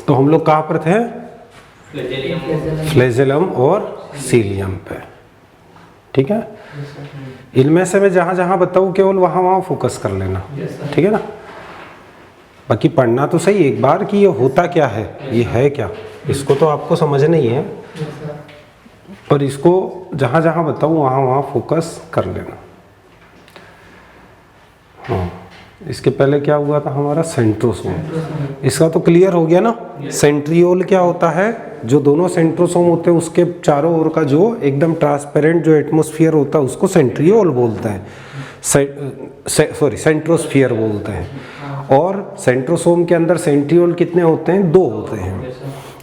तो हम लोग कहाँ पर थे? फ्लैजेलम और सीलियम पे। ठीक है, इनमें से मैं जहाँ जहाँ बताऊँ केवल वहाँ वहाँ फोकस कर लेना, ठीक है ना। बाकी पढ़ना तो सही एक बार कि ये होता क्या है, ये है क्या, इसको तो आपको समझना ही है, पर इसको जहाँ जहाँ बताऊँ वहाँ वहाँ फोकस कर लेना। हाँ, इसके पहले क्या हुआ था हमारा? सेंट्रोसोम। इसका तो क्लियर हो गया ना। सेंट्रियोल क्या होता है? जो दोनों सेंट्रोसोम होते हैं उसके चारों ओर का जो एकदम ट्रांसपेरेंट जो एटमॉस्फेयर होता है उसको सेंट्रियोल बोलते हैं, सेंट्रोस्फियर बोलते हैं। और सेंट्रोसोम के अंदर सेंट्रियोल कितने होते हैं? 2 होते हैं,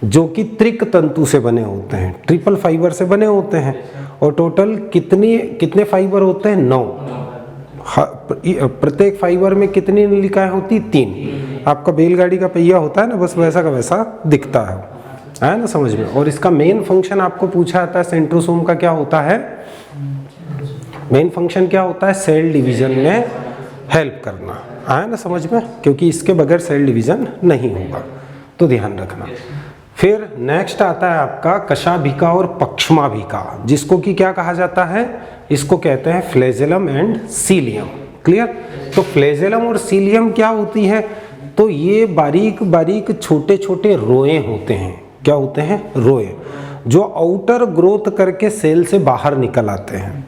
जो कि त्रिक तंतु से बने होते हैं, ट्रिपल फाइबर से बने होते हैं। और टोटल कितने फाइबर होते हैं? 9। प्रत्येक फाइबर में कितनी नलिकाएं होती? 3। आपका बैलगाड़ी का पहिया होता है ना, बस वैसा का वैसा दिखता है ना, समझ में। और इसका मेन फंक्शन आपको पूछा जाता है सेंट्रोसोम का क्या होता है? मेन फंक्शन क्या होता है? सेल डिवीजन में हेल्प करना, आया ना समझ में, क्योंकि इसके बगैर सेल डिवीजन नहीं होगा, तो ध्यान रखना। फिर नेक्स्ट आता है आपका कशाभिका और पक्ष्माभिका, जिसको कि क्या कहा जाता है? इसको कहते हैं फ्लैजेलम एंड सीलियम। क्लियर? तो फ्लैजेलम और सीलियम क्या होती है? तो ये बारीक बारीक छोटे छोटे रोए होते हैं। क्या होते हैं? रोए, जो आउटर ग्रोथ करके सेल से बाहर निकल आते हैं।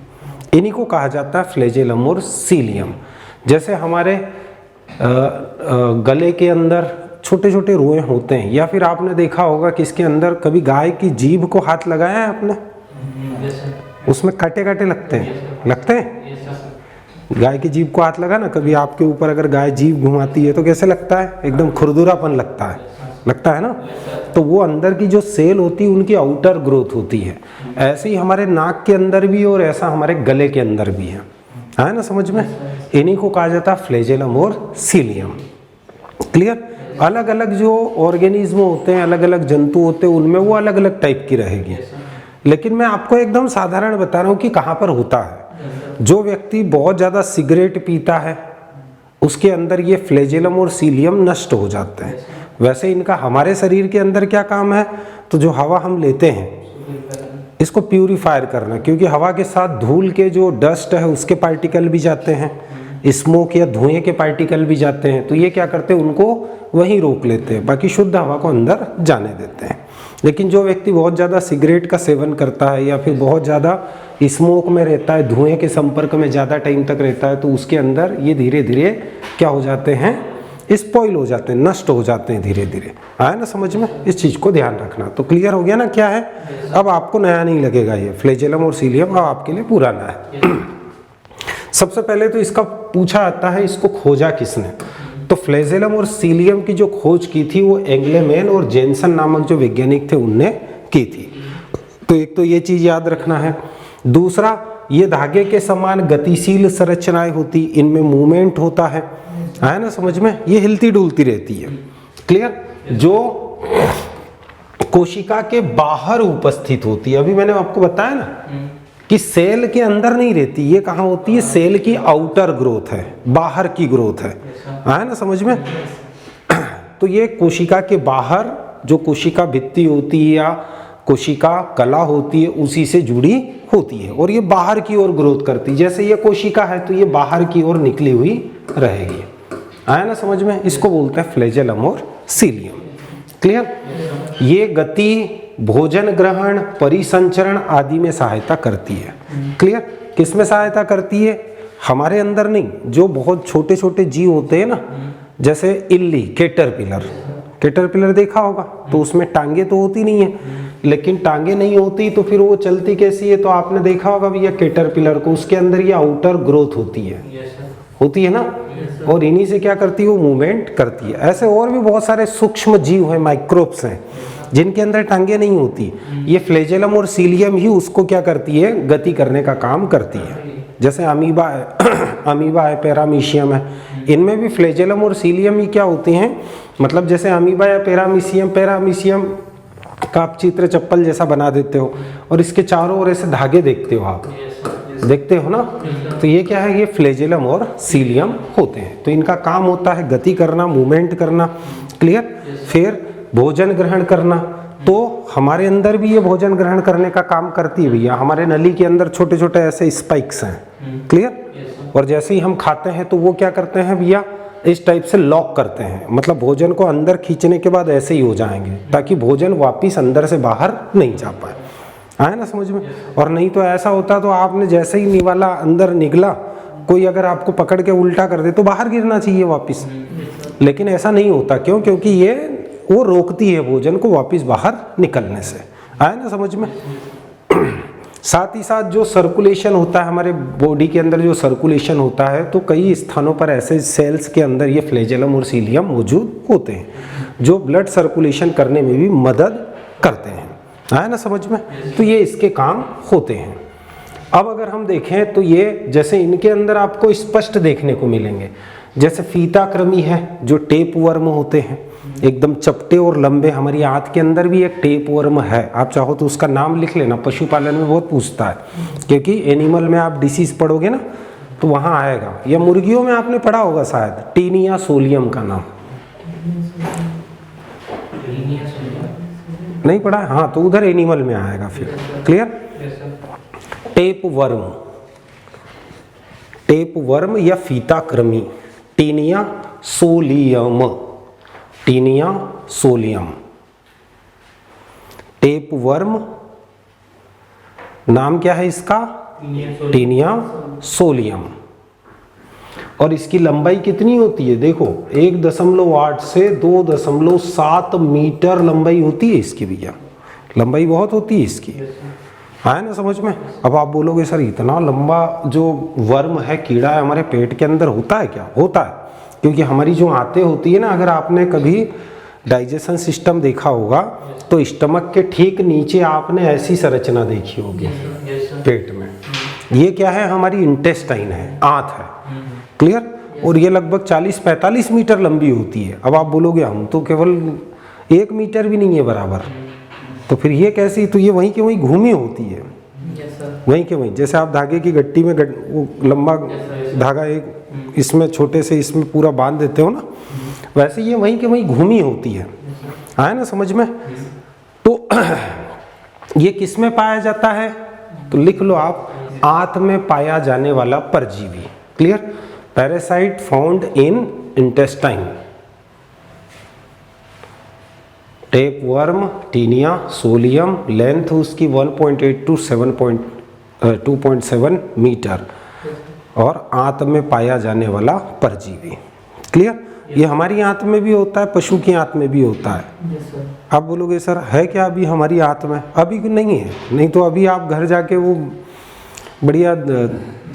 इन्हीं को कहा जाता है फ्लैजेलम और सीलियम। जैसे हमारे गले के अंदर छोटे छोटे रोए होते हैं, या फिर आपने देखा होगा कि इसके अंदर कभी गाय की जीभ को हाथ लगाया है आपने? उसमें काटे काटे लगते हैं। गाय की जीभ को हाथ लगा ना कभी आपके ऊपर, अगर गाय जीभ घुमाती है तो कैसे लगता है? एकदम खुरदुरापन लगता है ना। तो वो अंदर की जो सेल होती है उनकी आउटर ग्रोथ होती है। ऐसे ही हमारे नाक के अंदर भी और ऐसा हमारे गले के अंदर भी है ना समझ में। इन्हीं को कहा जाता है फ्लैजेलम और सीलियम। क्लियर? अलग अलग जो ऑर्गेनिज्म होते हैं, अलग अलग जंतु होते हैं, उनमें वो अलग अलग टाइप की रहेगी, लेकिन मैं आपको एकदम साधारण बता रहा हूँ कि कहाँ पर होता है। जो व्यक्ति बहुत ज़्यादा सिगरेट पीता है उसके अंदर ये फ्लैजेलम और सीलियम नष्ट हो जाते हैं। वैसे इनका हमारे शरीर के अंदर क्या काम है? तो जो हवा हम लेते हैं इसको प्यूरिफायर करना, क्योंकि हवा के साथ धूल के जो डस्ट है उसके पार्टिकल भी जाते हैं, स्मोक या धुएं के पार्टिकल भी जाते हैं। तो ये क्या करते हैं? उनको वहीं रोक लेते हैं, बाकी शुद्ध हवा को अंदर जाने देते हैं। लेकिन जो व्यक्ति बहुत ज़्यादा सिगरेट का सेवन करता है या फिर बहुत ज़्यादा स्मोक में रहता है, धुएं के संपर्क में ज़्यादा टाइम तक रहता है, तो उसके अंदर ये धीरे धीरे क्या हो जाते हैं? स्पॉइल हो जाते हैं, नष्ट हो जाते हैं धीरे धीरे। आया ना समझ में? इस चीज़ को ध्यान रखना। तो क्लियर हो गया ना क्या है? अब आपको नया नहीं लगेगा, ये फ्लैजेलम और सीलियम अब आपके लिए पुराना है। सबसे पहले तो इसका पूछा आता है इसको खोजा किसने? तो फ्लैजेलम और सीलियम की जो खोज की थी वो एंग्लेमैन और जेनसन नामक जो वैज्ञानिक थे उनने की थी। तो एक तो ये चीज़ याद रखना है। दूसरा, ये धागे के समान गतिशील संरचनाएं होती, इनमें मूवमेंट होता है ना समझ में, ये हिलती डुलती रहती है। क्लियर? जो कोशिका के बाहर उपस्थित होती है, अभी मैंने आपको बताया ना कि सेल के अंदर नहीं रहती, ये कहाँ होती है? सेल की आउटर ग्रोथ है, बाहर की ग्रोथ है ना समझ में। तो ये कोशिका के बाहर जो कोशिका भित्ति होती है या कोशिका कला होती है उसी से जुड़ी होती है, और ये बाहर की ओर ग्रोथ करती है। जैसे ये कोशिका है तो ये बाहर की ओर निकली हुई रहेगी, आया ना समझ में। इसको बोलते हैं फ्लैजेलम और सीलियम। क्लियर? ये गति, भोजन ग्रहण, परिसंचरण आदि में सहायता करती है। क्लियर? किस में सहायता करती है? हमारे अंदर नहीं, जो बहुत छोटे छोटे जीव होते हैं ना, जैसे इल्ली, कैटरपिलर देखा होगा, तो उसमें टांगे तो होती नहीं है, लेकिन टांगे नहीं होती तो फिर वो चलती कैसी है? तो आपने देखा होगा भैया कैटरपिलर को, उसके अंदर ये आउटर ग्रोथ होती है ना, और इन्हीं से क्या करती है? वो मूवमेंट करती है। ऐसे और भी बहुत सारे सूक्ष्म जीव हैं, माइक्रोब्स हैं, जिनके अंदर टांगे नहीं होती। ये फ्लैजेलम और सीलियम ही उसको क्या करती है? गति करने का काम करती है। जैसे अमीबा है, पैरामीशियम है, इनमें भी फ्लैजेलम और सीलियम ही क्या होती हैं? मतलब जैसे अमीबा या पैरामीशियम का आप चित्र चप्पल जैसा बना देते हो और इसके चारों ओर ऐसे धागे देखते हो आप, देखते हो ना। तो ये क्या है, ये फ्लैजेलम और सीलियम होते हैं। तो इनका काम होता है गति करना, मूवमेंट करना। क्लियर। फिर भोजन ग्रहण करना। तो हमारे अंदर भी ये भोजन ग्रहण करने का काम करती है भैया। हमारे नली के अंदर छोटे छोटे ऐसे स्पाइक्स हैं। क्लियर। और जैसे ही हम खाते हैं तो वो क्या करते हैं भैया, इस टाइप से लॉक करते हैं, मतलब भोजन को अंदर खींचने के बाद ऐसे ही हो जाएंगे, ताकि भोजन वापिस अंदर से बाहर नहीं जा पाए। आए ना समझ में। और नहीं तो ऐसा होता तो आपने जैसे ही निवाला अंदर निगला, कोई अगर आपको पकड़ के उल्टा कर दे तो बाहर गिरना चाहिए वापिस। लेकिन ऐसा नहीं होता। क्यों? क्योंकि ये वो रोकती है भोजन को वापिस बाहर निकलने से। आए ना समझ में। साथ ही साथ जो सर्कुलेशन होता है हमारे बॉडी के अंदर, जो सर्कुलेशन होता है, तो कई स्थानों पर ऐसे सेल्स के अंदर ये फ्लैजेलम और सीलियम मौजूद होते हैं जो ब्लड सर्कुलेशन करने में भी मदद करते हैं। आया ना समझ में। तो ये इसके काम होते हैं। अब अगर हम देखें तो ये जैसे इनके अंदर आपको स्पष्ट देखने को मिलेंगे, जैसे फीताकृमि है जो टेप वर्म होते हैं, एकदम चपटे और लंबे। हमारी आंत के अंदर भी एक टेप वर्म है, आप चाहो तो उसका नाम लिख लेना, पशुपालन में बहुत पूछता है, क्योंकि एनिमल में आप डिसीज पढ़ोगे ना तो वहाँ आएगा। या मुर्गियों में आपने पढ़ा होगा शायद, टीनिया सोलियम का नाम नहीं पढ़ा है? हाँ, तो उधर एनिमल में आएगा फिर। Clear. Tapeworm, tapeworm या फीताकृमि, taenia solium, taenia solium. Tapeworm नाम क्या है इसका? Taenia solium. और इसकी लंबाई कितनी होती है? देखो 1.8 से 2.7 मीटर लंबाई होती है इसकी भैया। लंबाई बहुत होती है इसकी। है ना समझ में। अब आप बोलोगे सर इतना लंबा जो वर्म है, कीड़ा है, हमारे पेट के अंदर होता है क्या? होता है, क्योंकि हमारी जो आंतें होती है ना, अगर आपने कभी डाइजेशन सिस्टम देखा होगा तो स्टमक के ठीक नीचे आपने ऐसी संरचना देखी होगी पेट में। ये क्या है? हमारी इंटेस्टाइन है, आंत है। क्लियर। और ये लगभग 40-45 मीटर लंबी होती है। अब आप बोलोगे हम तो केवल 1 मीटर भी नहीं है बराबर, तो फिर ये कैसी? तो ये वहीं के वहीं घूमी होती है, वहीं के वहीं। जैसे आप धागे की गट्टी में वो लंबा धागा एक इसमें छोटे से इसमें पूरा बांध देते हो ना, वैसे ये वहीं के वहीं घूमी होती है। आए ना समझ में। तो ये किस में पाया जाता है? तो लिख लो आप, आंत में पाया जाने वाला परजीवी। Clear. Parasite found in intestine. Tapeworm, taenia solium, length उसकी 1.8 to 2.7 मीटर, और आंत में पाया जाने वाला परजीवी। क्लियर। ये हमारी आंत में भी होता है, पशु की आंत में भी होता है। आप बोलोगे सर है क्या अभी हमारी आंत में? अभी नहीं है, नहीं तो अभी आप घर जाके वो बढ़िया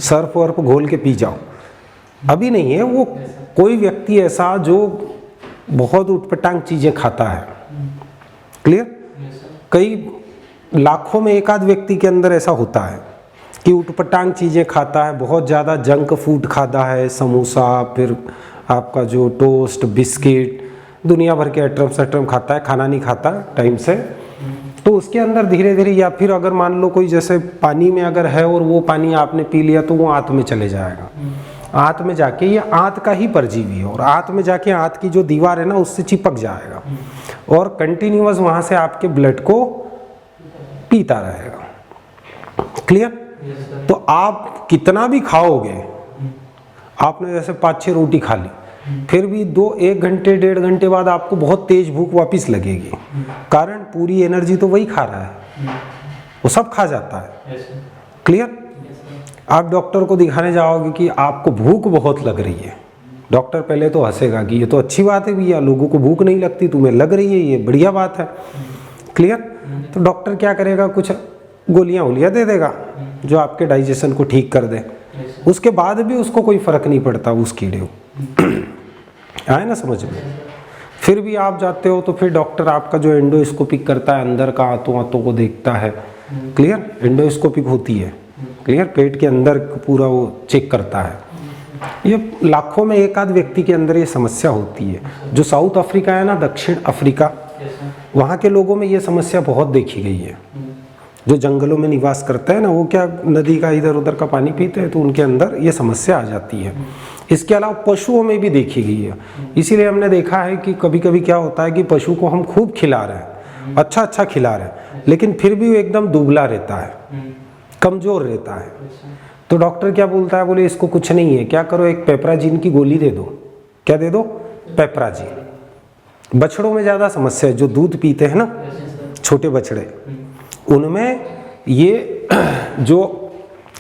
सर्फ वर्फ घोल के पी जाओ। अभी नहीं है। वो कोई व्यक्ति ऐसा जो बहुत उटपटांग चीज़ें खाता है। क्लियर। कई लाखों में एक आध व्यक्ति के अंदर ऐसा होता है कि उटपटांग चीज़ें खाता है, बहुत ज़्यादा जंक फूड खाता है, समोसा, फिर आपका जो टोस्ट, बिस्किट, दुनिया भर के आइटम सटम खाता है, खाना नहीं खाता टाइम से। तो उसके अंदर धीरे धीरे, या फिर अगर मान लो कोई जैसे पानी में अगर है और वो पानी आपने पी लिया तो वो आंत में चले जाएगा। आंत में जाके ये आंत का ही परजीवी है, और आंत में जाके आंत की जो दीवार है ना उससे चिपक जाएगा और कंटिन्यूअस वहाँ से आपके ब्लड को पीता रहेगा। क्लियर। तो आप कितना भी खाओगे, आपने जैसे 5-6 रोटी खा ली, फिर भी 1 घंटे 1.5 घंटे बाद आपको बहुत तेज भूख वापस लगेगी। कारण पूरी एनर्जी तो वही खा रहा है, वो सब खा जाता है। क्लियर। आप डॉक्टर को दिखाने जाओगे कि आपको भूख बहुत लग रही है, डॉक्टर पहले तो हंसेगा कि ये तो अच्छी बात है भैया, लोगों को भूख नहीं लगती, तुम्हें लग रही है, ये बढ़िया बात है। क्लियर। तो डॉक्टर क्या करेगा? कुछ गोलियां दे देगा जो आपके डाइजेशन को ठीक कर दे। उसके बाद भी उसको कोई फर्क नहीं पड़ता उस कीड़े को। आए ना समझ में। फिर भी आप जाते हो तो फिर डॉक्टर आपका जो एंडोस्कोपिक करता है, अंदर का आंतों को देखता है। क्लियर। एंडोस्कोपिक होती है। क्लियर। पेट के अंदर पूरा वो चेक करता है। ये लाखों में एक आध व्यक्ति के अंदर ये समस्या होती है। जो साउथ अफ्रीका है ना, दक्षिण अफ्रीका, वहाँ के लोगों में ये समस्या बहुत देखी गई है। जो जंगलों में निवास करते हैं ना, वो क्या नदी का इधर उधर का पानी पीते हैं, तो उनके अंदर ये समस्या आ जाती है। इसके अलावा पशुओं में भी देखी गई है। इसीलिए हमने देखा है कि कभी कभी क्या होता है कि पशु को हम खूब खिला रहे हैं, अच्छा खिला रहे हैं, लेकिन फिर भी वो एकदम दुबला रहता है, कमज़ोर रहता है। तो डॉक्टर क्या बोलता है, बोले इसको कुछ नहीं है, क्या करो एक पेपराजीन की गोली दे दो। क्या दे दो? पेपराजीन। बछड़ों में ज़्यादा समस्या है, जो दूध पीते हैं ना छोटे बछड़े, उनमें ये जो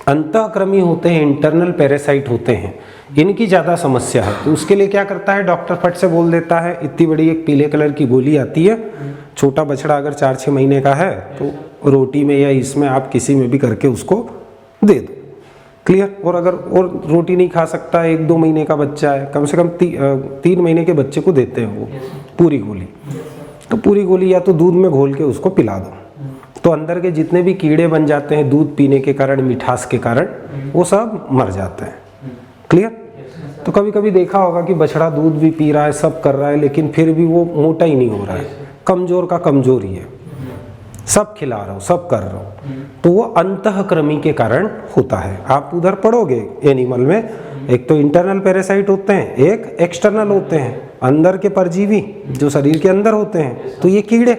अंतःक्रमी होते हैं, इंटरनल पैरासाइट होते हैं, इनकी ज़्यादा समस्या है। तो उसके लिए क्या करता है डॉक्टर, फट से बोल देता है इतनी बड़ी एक पीले कलर की गोली आती है, छोटा बछड़ा अगर 4-6 महीने का है तो रोटी में या इसमें आप किसी में भी करके उसको दे दो, क्लियर। और अगर और रोटी नहीं खा सकता, 1-2 महीने का बच्चा है, कम से कम 3 महीने के बच्चे को देते हैं वो पूरी गोली। तो पूरी गोली या तो दूध में घोल के उसको पिला दो, तो अंदर के जितने भी कीड़े बन जाते हैं दूध पीने के कारण, मिठास के कारण, वो सब मर जाते हैं, क्लियर। तो कभी कभी देखा होगा कि बछड़ा दूध भी पी रहा है, सब कर रहा है, लेकिन फिर भी वो मोटा ही नहीं हो रहा है, कमज़ोर का कमज़ोर ही है, सब खिला रहा हूँ, सब कर रहा हूँ, तो वो अंतःक्रमी के कारण होता है। आप उधर पढ़ोगे एनिमल में, एक तो इंटरनल पैरासाइट होते हैं, एक एक्सटर्नल होते हैं, अंदर के परजीवी जो शरीर के अंदर होते हैं, तो ये कीड़े।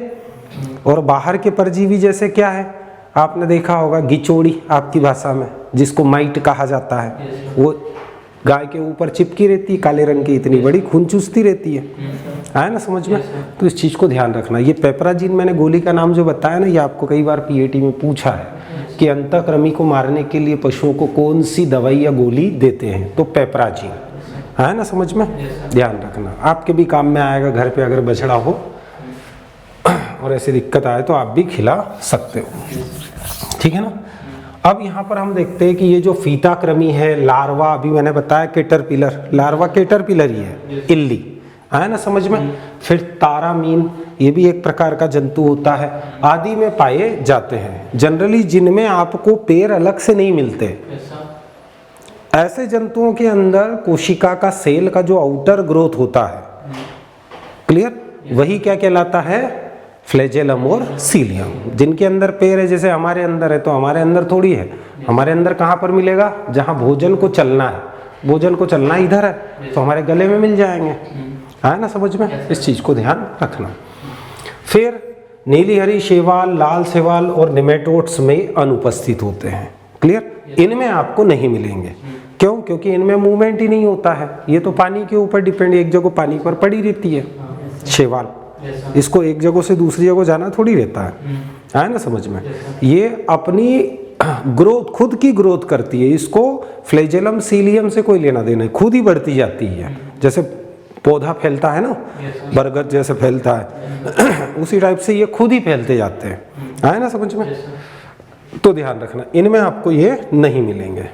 और बाहर के परजीवी जैसे क्या है, आपने देखा होगा गिचोड़ी आपकी भाषा में, जिसको माइट कहा जाता है, वो गाय के ऊपर चिपकी रहती है, काले रंग की, इतनी बड़ी, खून चूसती रहती है, आया ना समझ में। तो इस चीज़ को ध्यान रखना। ये पेपराजीन मैंने गोली का नाम जो बताया ना, ये आपको कई बार पीएटी में पूछा है कि अंतःक्रमी को मारने के लिए पशुओं को कौन सी दवाई या गोली देते हैं, तो पेपराजीन, है ना समझ में, ध्यान रखना, आपके भी काम में आएगा। घर पे अगर बछड़ा हो और ऐसी दिक्कत आए तो आप भी खिला सकते हो, ठीक है ना। अब यहाँ पर हम देखते हैं कि ये जो फीताक्रमी है, लार्वा, अभी मैंने बताया कैटरपिलर, लार्वा कैटरपिलर ही है, इल्ली, है ना समझ में। फिर तारामीन, ये भी एक प्रकार का जंतु होता है, आदि में पाए जाते हैं, जनरली जिनमें आपको पैर अलग से नहीं मिलते। ऐसे जंतुओं के अंदर कोशिका का, सेल का जो आउटर ग्रोथ होता है, क्लियर, वही क्या कहलाता है, फ्लैजेलम और सीलियम। जिनके अंदर पैर है, जैसे हमारे अंदर है, तो हमारे अंदर थोड़ी है, हमारे अंदर कहाँ पर मिलेगा, जहाँ भोजन को चलना है, भोजन को चलना इधर है, तो हमारे गले में मिल जाएंगे, है ना समझ में। इस चीज़ को ध्यान रखना। फिर नीली हरी शैवाल, लाल शैवाल और निमेटोड्स में अनुपस्थित होते हैं, क्लियर, इनमें आपको नहीं मिलेंगे। क्यों? क्योंकि इनमें मूवमेंट ही नहीं होता है, ये तो पानी के ऊपर डिपेंड, एक जगह पानी पर पड़ी रहती है शैवाल, इसको एक जगह से दूसरी जगह जाना थोड़ी रहता है ना समझ में। ये अपनी ग्रोथ, खुद की ग्रोथ करती है, इसको फ्लैजेलम सीलियम से कोई लेना देना है, खुद ही बढ़ती जाती है। जैसे पौधा फैलता है ना, बरगद जैसे फैलता है उसी टाइप से ये खुद ही फैलते जाते हैं, है ना समझ में। तो ध्यान रखना, इनमें आपको ये नहीं मिलेंगे।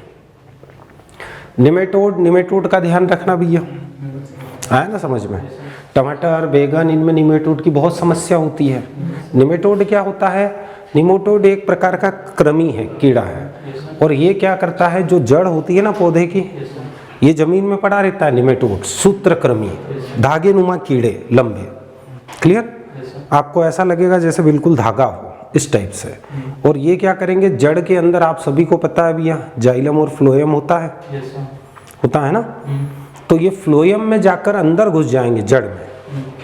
निमेटोड, निमेटोड का ध्यान रखना भैया, है ना समझ में। टमाटर, बैगन, इनमें निमेटोड की बहुत समस्या होती है। निमेटोड क्या होता है, निमेटोड एक प्रकार का कृमि है, कीड़ा है, और ये क्या करता है, जो जड़ होती है ना पौधे की, ये जमीन में पड़ा रहता है निमेटोड, सूत्रकृमि, धागे नुमा कीड़े लंबे, क्लियर। आपको ऐसा लगेगा जैसे बिल्कुल धागा हो, इस टाइप से। और ये क्या करेंगे, जड़ के अंदर, आप सभी को पता है भैया, जाइलम और फ्लोएम होता है ना, तो ये फ्लोएम में जाकर अंदर घुस जाएंगे जड़ में,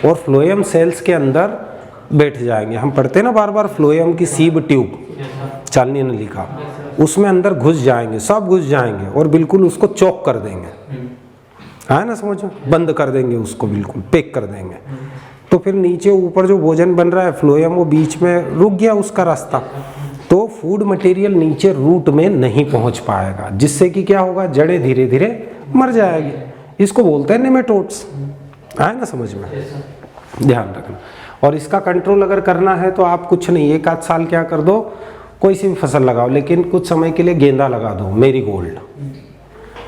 और फ्लोएम सेल्स के अंदर बैठ जाएंगे। हम पढ़ते हैं ना बार बार, फ्लोएम की सीब ट्यूब, चालनी ने लिखा, उसमें अंदर घुस जाएंगे, सब घुस जाएंगे, और बिल्कुल उसको चौक कर देंगे, है ना समझो, बंद कर देंगे उसको, बिल्कुल पैक कर देंगे। तो फिर नीचे ऊपर जो भोजन बन रहा है फ्लोएम, वो बीच में रुक गया उसका रास्ता, तो फूड मटेरियल नीचे रूट में नहीं पहुंच पाएगा, जिससे कि क्या होगा, जड़ें धीरे धीरे मर जाएगी। इसको बोलते हैं नेमेटोड्स, है ना समझ में, ध्यान रखना। और इसका कंट्रोल अगर करना है तो आप कुछ नहीं, 1-8 साल क्या कर दो, कोई सी भी फसल लगाओ, लेकिन कुछ समय के लिए गेंदा लगा दो,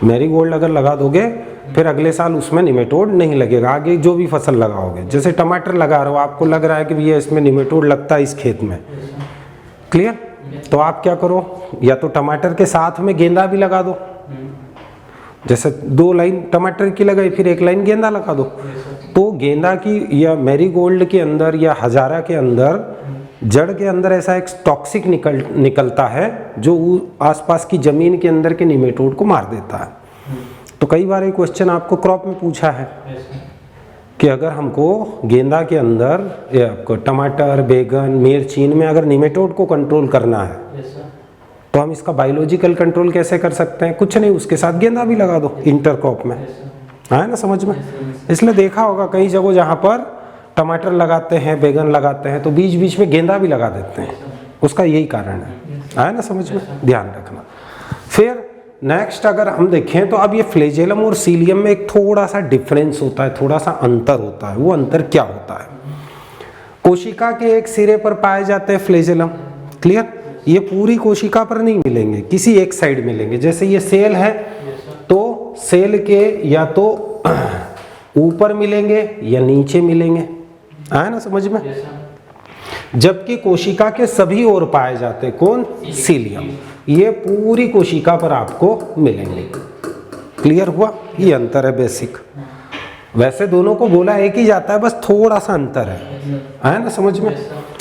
मैरीगोल्ड अगर लगा दोगे, फिर अगले साल उसमें निमेटोड नहीं लगेगा। आगे जो भी फसल लगाओगे, जैसे टमाटर लगा रहे हो, आपको लग रहा है कि भैया इसमें निमेटोड लगता है इस खेत में, क्लियर, तो आप क्या करो, या तो टमाटर के साथ में गेंदा भी लगा दो, जैसे 2 लाइन टमाटर की लगाई, फिर 1 लाइन गेंदा लगा दो। तो गेंदा की या मैरीगोल्ड के अंदर या हजारा के अंदर जड़ के अंदर ऐसा एक टॉक्सिक निकलता है जो आसपास की जमीन के अंदर के निमेटोड को मार देता है। तो कई बार ये क्वेश्चन आपको क्रॉप में पूछा है कि अगर हमको गेंदा के अंदर या आपको टमाटर, बैगन, मिर्च, इनमें अगर निमेटोड को कंट्रोल करना है तो हम इसका बायोलॉजिकल कंट्रोल कैसे कर सकते हैं? कुछ नहीं, उसके साथ गेंदा भी लगा दो इंटरक्रॉप में, है ना समझ में। इसलिए देखा होगा कई जगह जहाँ पर टमाटर लगाते हैं, बैगन लगाते हैं, तो बीच बीच में गेंदा भी लगा देते हैं, उसका यही कारण है ना समझ में, ध्यान रखना। फिर नेक्स्ट अगर हम देखें तो अब ये फ्लैजेलम और सीलियम में एक थोड़ा सा डिफरेंस होता है, थोड़ा सा अंतर होता है। वो अंतर क्या होता है? कोशिका के एक सिरे पर पाए जाते हैं फ्लैजेलम, क्लियर। ये पूरी कोशिका पर नहीं मिलेंगे, किसी एक साइड मिलेंगे। जैसे ये सेल है तो सेल के या तो ऊपर मिलेंगे या नीचे मिलेंगे, है ना समझ में। जबकि कोशिका के सभी ओर पाए जाते हैं कौन? सीलियम। ये पूरी कोशिका पर आपको मिलेंगे। क्लियर हुआ? ये अंतर है बेसिक। वैसे दोनों को बोला एक ही जाता है, बस थोड़ा सा अंतर है ना समझ में,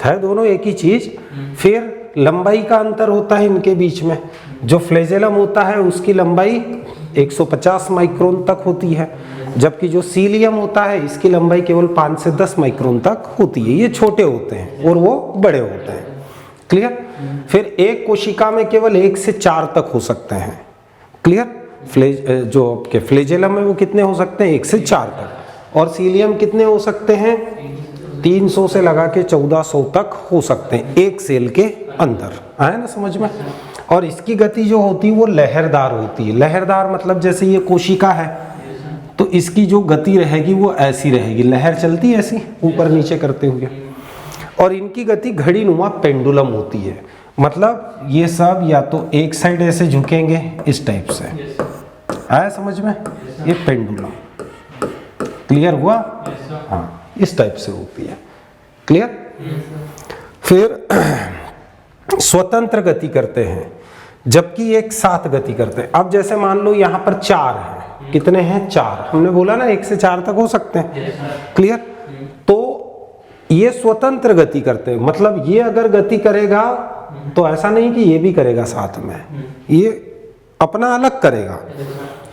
है दोनों एक ही चीज। फिर लंबाई का अंतर होता है इनके बीच में। जो फ्लैजेलम होता है उसकी लंबाई 150 माइक्रोन तक होती है, जबकि जो सीलियम होता है इसकी लंबाई केवल 5 से 10 माइक्रोन तक होती है। ये छोटे होते हैं और वो बड़े होते हैं, क्लियर। फिर एक कोशिका में केवल 1 से 4 तक हो सकते हैं, क्लियर। जो आपके फ्लैजेलम में वो कितने हो सकते हैं? 1 से 4 तक। और सीलियम कितने हो सकते हैं? 300 से लगा के 1400 तक हो सकते हैं एक सेल के अंदर, है ना समझ में। और इसकी गति जो होती है वो लहरदार होती है। लहरदार मतलब जैसे ये कोशिका है तो इसकी जो गति रहेगी वो ऐसी रहेगी, लहर चलती है ऐसी ऊपर नीचे करते हुए। और इनकी गति घड़ी नुमा पेंडुलम होती है, मतलब ये सब या तो एक साइड ऐसे झुकेंगे इस टाइप से, आया समझ में, ये पेंडुलम। क्लियर हुआ? हाँ, इस टाइप से होती है, क्लियर। फिर स्वतंत्र गति करते हैं जबकि एक साथ गति करते हैं। अब जैसे मान लो यहाँ पर 4 है, कितने हैं? 4। हमने बोला ना 1 से 4 तक हो सकते हैं, क्लियर। तो ये स्वतंत्र गति करते हैं, मतलब ये अगर गति करेगा तो ऐसा नहीं कि ये भी करेगा साथ में, ये अपना अलग करेगा।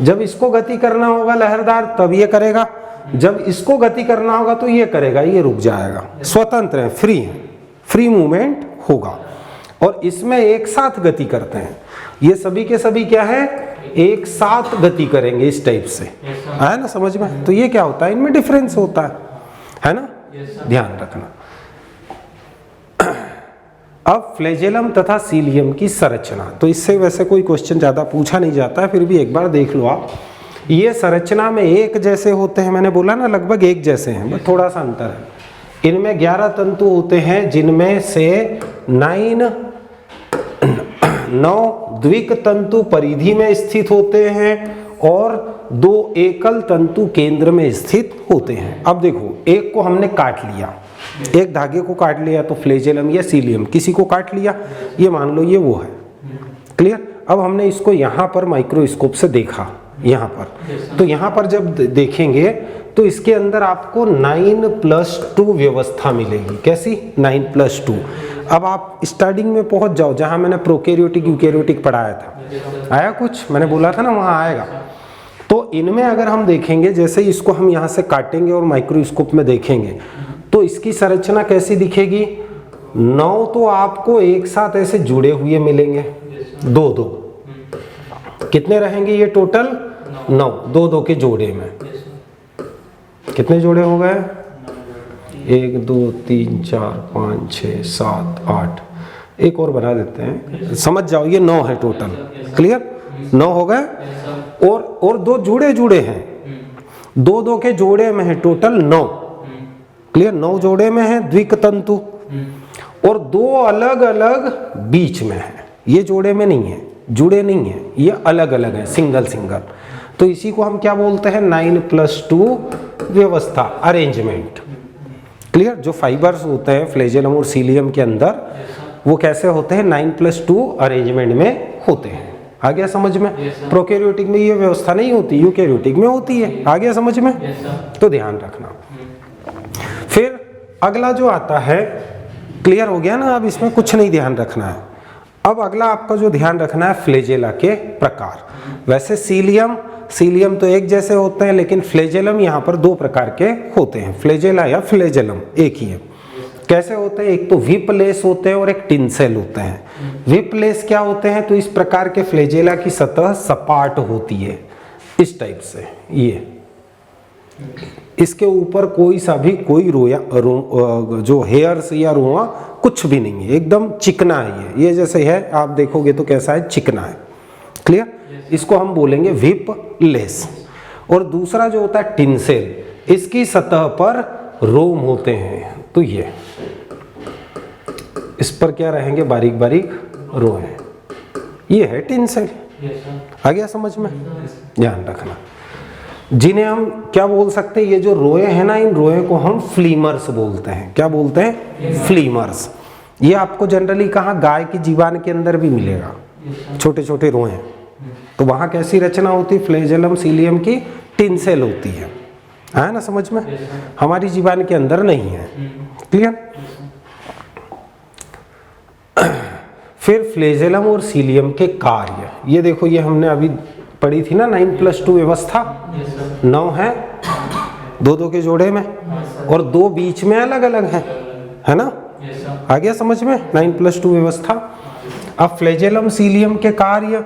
जब इसको गति करना होगा लहरदार तब ये करेगा, जब इसको गति करना होगा तो ये करेगा, ये रुक जाएगा। स्वतंत्र है, फ्री है, फ्री मूवमेंट होगा। और इसमें एक साथ गति करते हैं, ये सभी के सभी क्या है? एक साथ गति करेंगे इस टाइप से, है ना समझ में। तो ये क्या होता है? इनमें डिफरेंस होता है ना, ध्यान रखना। अब फ्लैजेलम तथा सीलियम की संरचना, तो इससे वैसे कोई क्वेश्चन ज्यादा पूछा नहीं जाता है, फिर भी एक बार देख लो आप। ये संरचना में एक जैसे होते हैं, मैंने बोला ना लगभग एक जैसे हैं, बस थोड़ा सा अंतर है। इनमें 11 तंतु होते हैं, जिनमें से 9 द्विक तंतु परिधि में स्थित होते हैं और 2 एकल तंतु केंद्र में स्थित होते हैं। अब देखो, एक को हमने काट लिया, एक धागे को काट लिया तो फ्लैजेलम या सीलियम, किसी को काट लिया, ये मान लो ये वो है, क्लियर। अब हमने इसको यहाँ पर माइक्रोस्कोप से देखा, यहाँ पर, तो यहाँ पर जब देखेंगे तो इसके अंदर आपको 9+2 व्यवस्था मिलेगी। कैसी? 9+2। अब आप स्टार्टिंग में पहुंच जाओ जहां मैंने प्रोकैरियोटिक यूकैरियोटिक पढ़ाया था, आया कुछ? मैंने बोला था ना वहां आएगा। तो इनमें अगर हम देखेंगे, जैसे इसको हम यहाँ से काटेंगे और माइक्रोस्कोप में देखेंगे तो इसकी संरचना कैसी दिखेगी? 9 तो आपको एक साथ ऐसे जुड़े हुए मिलेंगे, 2-2। कितने रहेंगे ये टोटल? 9, 2-2 के जोड़े में। कितने जोड़े हो गए? 1 2 3 4 5 6 7 8, एक और बना देते हैं, समझ जाओ ये 9 है टोटल, क्लियर। 9 हो गए और 2 जुड़े हैं, 2-2 के जोड़े में है टोटल 9, क्लियर। 9 जोड़े में है द्विक तंतु और 2 अलग अलग बीच में है, ये जोड़े में नहीं है, जुड़े नहीं है, ये अलग अलग है, सिंगल सिंगल। तो इसी को हम क्या बोलते हैं? 9+2 व्यवस्था, अरेंजमेंट, क्लियर। जो फाइबर्स होते हैं फ्लैजेलम और सीलियम के अंदर वो कैसे होते हैं? 9+2 अरेंजमेंट में होते हैं। आ गया समझ में? प्रोकैरियोटिक में ये व्यवस्था नहीं होती, यूकैरियोटिक में होती है। आ गया समझ में? तो ध्यान रखना। फिर अगला जो आता है क्लियर हो गया ना? अब इसमें कुछ नहीं ध्यान रखना है। अब अगला आपका जो ध्यान रखना है फ्लेजेला के प्रकार। वैसे सीलियम तो एक जैसे होते हैं, लेकिन फ्लेजेलम यहाँ पर दो प्रकार के होते हैं। फ्लेजेला या फ्लेजेलम एक ही है। कैसे होते हैं? एक तो विपलेस होते हैं और एक टिनसेल होते हैं। विपलेस क्या होते हैं? तो इस प्रकार के फ्लेजेला की सतह सपाट होती है इस टाइप से, ये इसके ऊपर कोई सा भी कोई जो हेयर्स या रोआ कुछ भी नहीं है, एकदम चिकना है ये जैसे है, आप देखोगे तो कैसा है, चिकना है। क्लियर? इसको हम बोलेंगे विपलेस। और दूसरा जो होता है टिनसेल, इसकी सतह पर रोम होते हैं, तो ये इस पर क्या रहेंगे, बारीक बारीक रोए हैं, ये है टिनसेल। आ गया समझ में? ध्यान रखना। जिन्हें हम क्या बोल सकते हैं, ये जो रोए हैं ना, इन रोए को हम फ्लीमर्स बोलते हैं। क्या बोलते हैं? फ्लीमर्स। ये आपको जनरली कहाँ, गाय की जीवान के अंदर भी मिलेगा, छोटे छोटे रोए। तो वहां कैसी रचना होती है? फ्लेजेलम सीलियम की टिनसेल होती है ना समझ में? हमारी जीवान के अंदर नहीं है। क्लियर? फिर फ्लेजेलम और सीलियम के कार्य, ये देखो, ये हमने अभी पढ़ी थी ना 9+2 व्यवस्था। 9 है 2-2 के जोड़े में, और 2 बीच में अलग अलग है ना? आ गया समझ में? 9+2 व्यवस्था। अब फ्लेजेलम सीलियम के कार्य,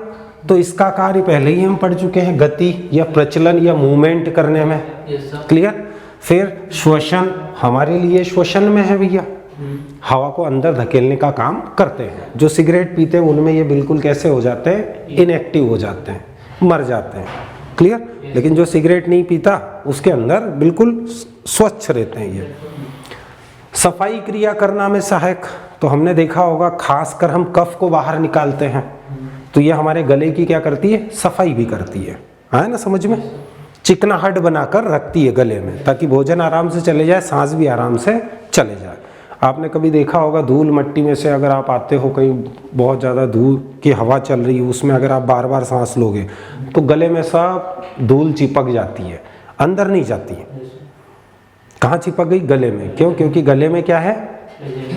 तो इसका कार्य पहले ही हम पढ़ चुके हैं, गति या प्रचलन या मूवमेंट करने में। क्लियर? फिर श्वसन, हमारे लिए श्वसन में है भैया, हवा को अंदर धकेलने का काम करते हैं। जो सिगरेट पीते हैं उनमें ये बिल्कुल कैसे हो जाते हैं, इनएक्टिव हो जाते हैं, मर जाते हैं। क्लियर? लेकिन जो सिगरेट नहीं पीता उसके अंदर बिल्कुल स्वच्छ रहते हैं। ये सफाई क्रिया करना में सहायक, तो हमने देखा होगा खासकर हम कफ को बाहर निकालते हैं, तो ये हमारे गले की क्या करती है, सफाई भी करती है ना समझ में? चिकनाहट बनाकर रखती है गले में, ताकि भोजन आराम से चले जाए, सांस भी आराम से चले जाए। आपने कभी देखा होगा धूल मट्टी में से अगर आप आते हो, कहीं बहुत ज़्यादा धूल की हवा चल रही है, उसमें अगर आप बार बार सांस लोगे तो गले में सब धूल चिपक जाती है, अंदर नहीं जाती। कहाँ चिपक गई? गले में। क्यों? क्योंकि गले में क्या है,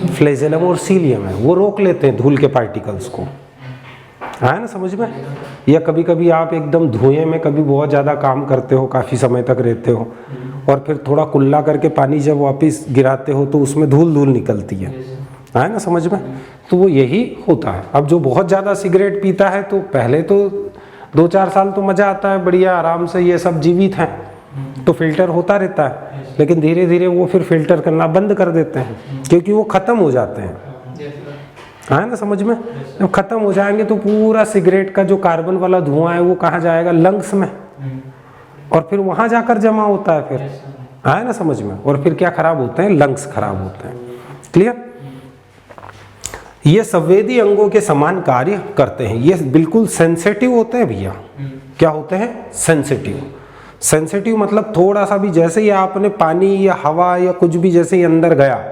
फ्लेजेलम और सीलियम है, वो रोक लेते हैं धूल के पार्टिकल्स को। है ना समझ में? या कभी कभी आप एकदम धुएं में कभी बहुत ज़्यादा काम करते हो, काफ़ी समय तक रहते हो, और फिर थोड़ा कुल्ला करके पानी जब वापस गिराते हो तो उसमें धूल निकलती है ना समझ में? तो वो यही होता है। अब जो बहुत ज़्यादा सिगरेट पीता है, तो पहले तो 2-4 साल तो मज़ा आता है, बढ़िया आराम से ये सब जीवित हैं, तो फिल्टर होता रहता है, लेकिन धीरे धीरे वो फिर फिल्टर करना बंद कर देते हैं, क्योंकि वो ख़त्म हो जाते हैं। है ना समझ में? जब ख़त्म हो जाएंगे तो पूरा सिगरेट का जो कार्बन वाला धुआं है वो कहाँ जाएगा, लंग्स में, और फिर वहाँ जाकर जमा होता है। फिर है ना समझ में? और फिर क्या खराब होते हैं, लंग्स खराब होते हैं। क्लियर? ये संवेदी अंगों के समान कार्य करते हैं, ये बिल्कुल सेंसिटिव होते हैं भैया। क्या होते हैं? सेंसिटिव। सेंसिटिव मतलब थोड़ा सा भी, जैसे ही आपने पानी या हवा या कुछ भी जैसे ही अंदर गया,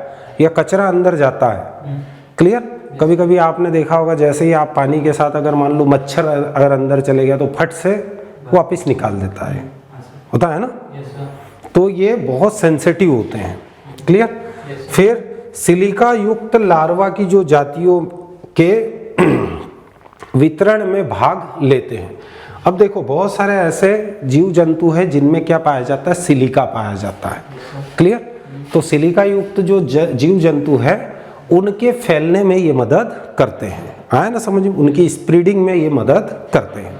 या कचरा अंदर जाता है। क्लियर? कभी कभी आपने देखा होगा, जैसे ही आप पानी के साथ अगर मान लो मच्छर अगर अंदर चले गया तो फट से वापस निकाल देता है, होता है ना? तो ये बहुत सेंसिटिव होते हैं। क्लियर? फिर सिलिका युक्त लार्वा की जो जातियों के वितरण में भाग लेते हैं। अब देखो, बहुत सारे ऐसे जीव जंतु हैं जिनमें क्या पाया जाता है, सिलिका पाया जाता है। क्लियर? तो सिलिका युक्त जो जीव जंतु है उनके फैलने में ये मदद करते हैं, है ना समझ में? उनकी स्प्रीडिंग में ये मदद करते हैं।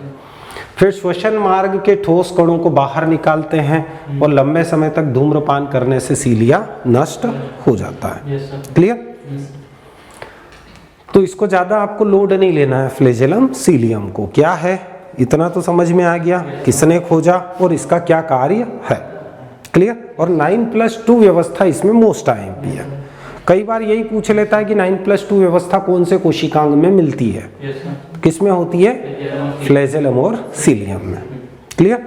फिर श्वसन मार्ग के ठोस कणों को बाहर निकालते हैं, और लंबे समय तक धूम्रपान करने से सीलिया नष्ट हो जाता है। क्लियर? तो इसको ज्यादा आपको लोड नहीं लेना है, फ्लेजेलम सीलियम को। क्या है इतना तो समझ में आ गया, किसने खोजा और इसका क्या कार्य है। क्लियर? और 9+2 व्यवस्था इसमें मोस्ट आईएमपी है। कई बार यही पूछ लेता है कि 9+2 व्यवस्था कौन से कोशिकांग में मिलती है, किस में होती है, फ्लेजेलम और सीलियम में। क्लियर?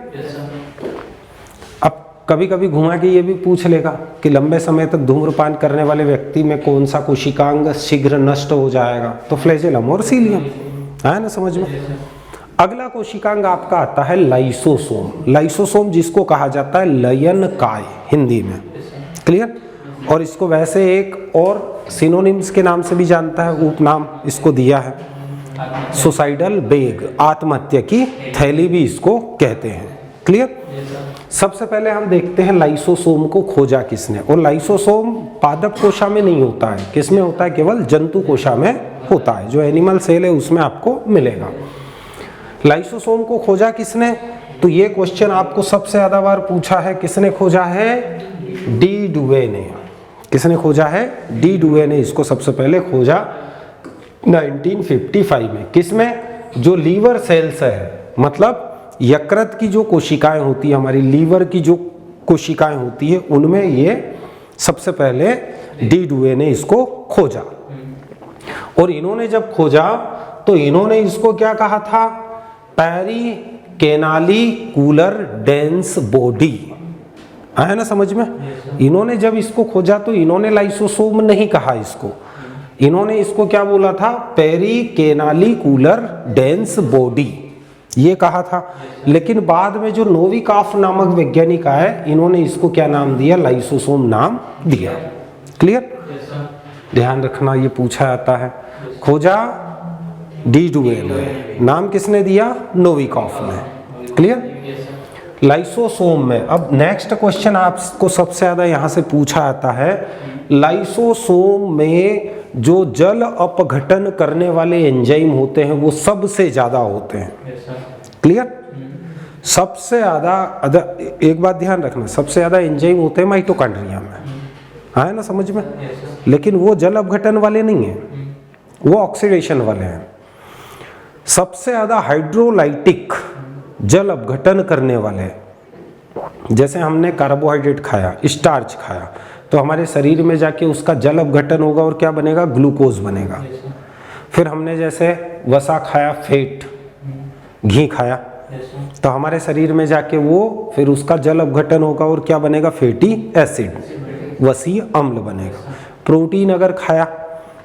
अब कभी कभी घुमा के ये भी पूछ लेगा कि लंबे समय तक धूम्रपान करने वाले व्यक्ति में कौन सा कोशिकांग शीघ्र नष्ट हो जाएगा, तो फ्लेजेलम और सीलियम, है ना समझ में? अगला कोशिकांग आपका आता है लाइसोसोम। लाइसोसोम जिसको कहा जाता है लयनकाय हिंदी में। क्लियर? और इसको वैसे एक और सिनोनिम्स के नाम से भी जानता है, उपनाम इसको दिया है, सुसाइडल बैग, आत्महत्या की थैली भी इसको कहते हैं। क्लियर? सबसे पहले हम देखते हैं लाइसोसोम को खोजा किसने, और लाइसोसोम पादप कोशा में नहीं होता है, किसमें होता है? केवल जंतु कोशा में होता है, जो एनिमल सेल है उसमें आपको मिलेगा। लाइसोसोम को खोजा किसने? तो ये क्वेश्चन आपको सबसे ज्यादा बार पूछा है, किसने खोजा है? डी डुवे ने। किसने खोजा है? डी डुवे ने इसको सबसे पहले खोजा 1955 में। किसमें? जो लीवर सेल्स है, मतलब यकृत की जो कोशिकाएं होती है, हमारी लीवर की जो कोशिकाएं होती है, उनमें ये सबसे पहले डी डुवे ने इसको खोजा। और इन्होंने जब खोजा तो इन्होंने इसको क्या कहा था? पेरिकेनालिकुलर डेंस बॉडी। आया ना समझ में? इन्होंने जब इसको खोजा तो इन्होंने लाइसोसोम नहीं कहा इसको, इन्होंने इसको क्या बोला था? पेरिकेनालिकुलर डेंस बॉडी, ये कहा था। लेकिन बाद में जो नोविकॉफ नामक वैज्ञानिक आए, इन्होंने इसको क्या नाम दिया? लाइसोसोम नाम दिया। क्लियर? ध्यान रखना, ये पूछा जाता है। खोजा डी डुवे ने, नाम किसने दिया? नोविकॉफ ने। क्लियर? लाइसोसोम में अब नेक्स्ट क्वेश्चन आपको सबसे ज्यादा यहां से पूछा जाता है, लाइसोसोम में जो जल अपघटन करने वाले एंजाइम होते हैं वो सबसे ज्यादा होते हैं। क्लियर? सबसे ज्यादा, एक बात ध्यान रखना, सबसे ज्यादा एंजाइम होते हैं माइटोकॉन्ड्रिया में, है ना समझ में? लेकिन वो जल अपघटन वाले नहीं है, वो ऑक्सीडेशन वाले हैं। सबसे ज्यादा हाइड्रोलाइटिक जल अपघटन करने वाले, जैसे हमने कार्बोहाइड्रेट खाया, स्टार्च खाया, तो हमारे शरीर में जाके उसका जल अपघटन होगा और क्या बनेगा? ग्लूकोज बनेगा। फिर हमने जैसे वसा खाया, फैट, घी खाया, तो हमारे शरीर में जाके वो फिर उसका जल अपघटन होगा और क्या बनेगा? फैटी एसिड, वसीय अम्ल बनेगा। प्रोटीन अगर खाया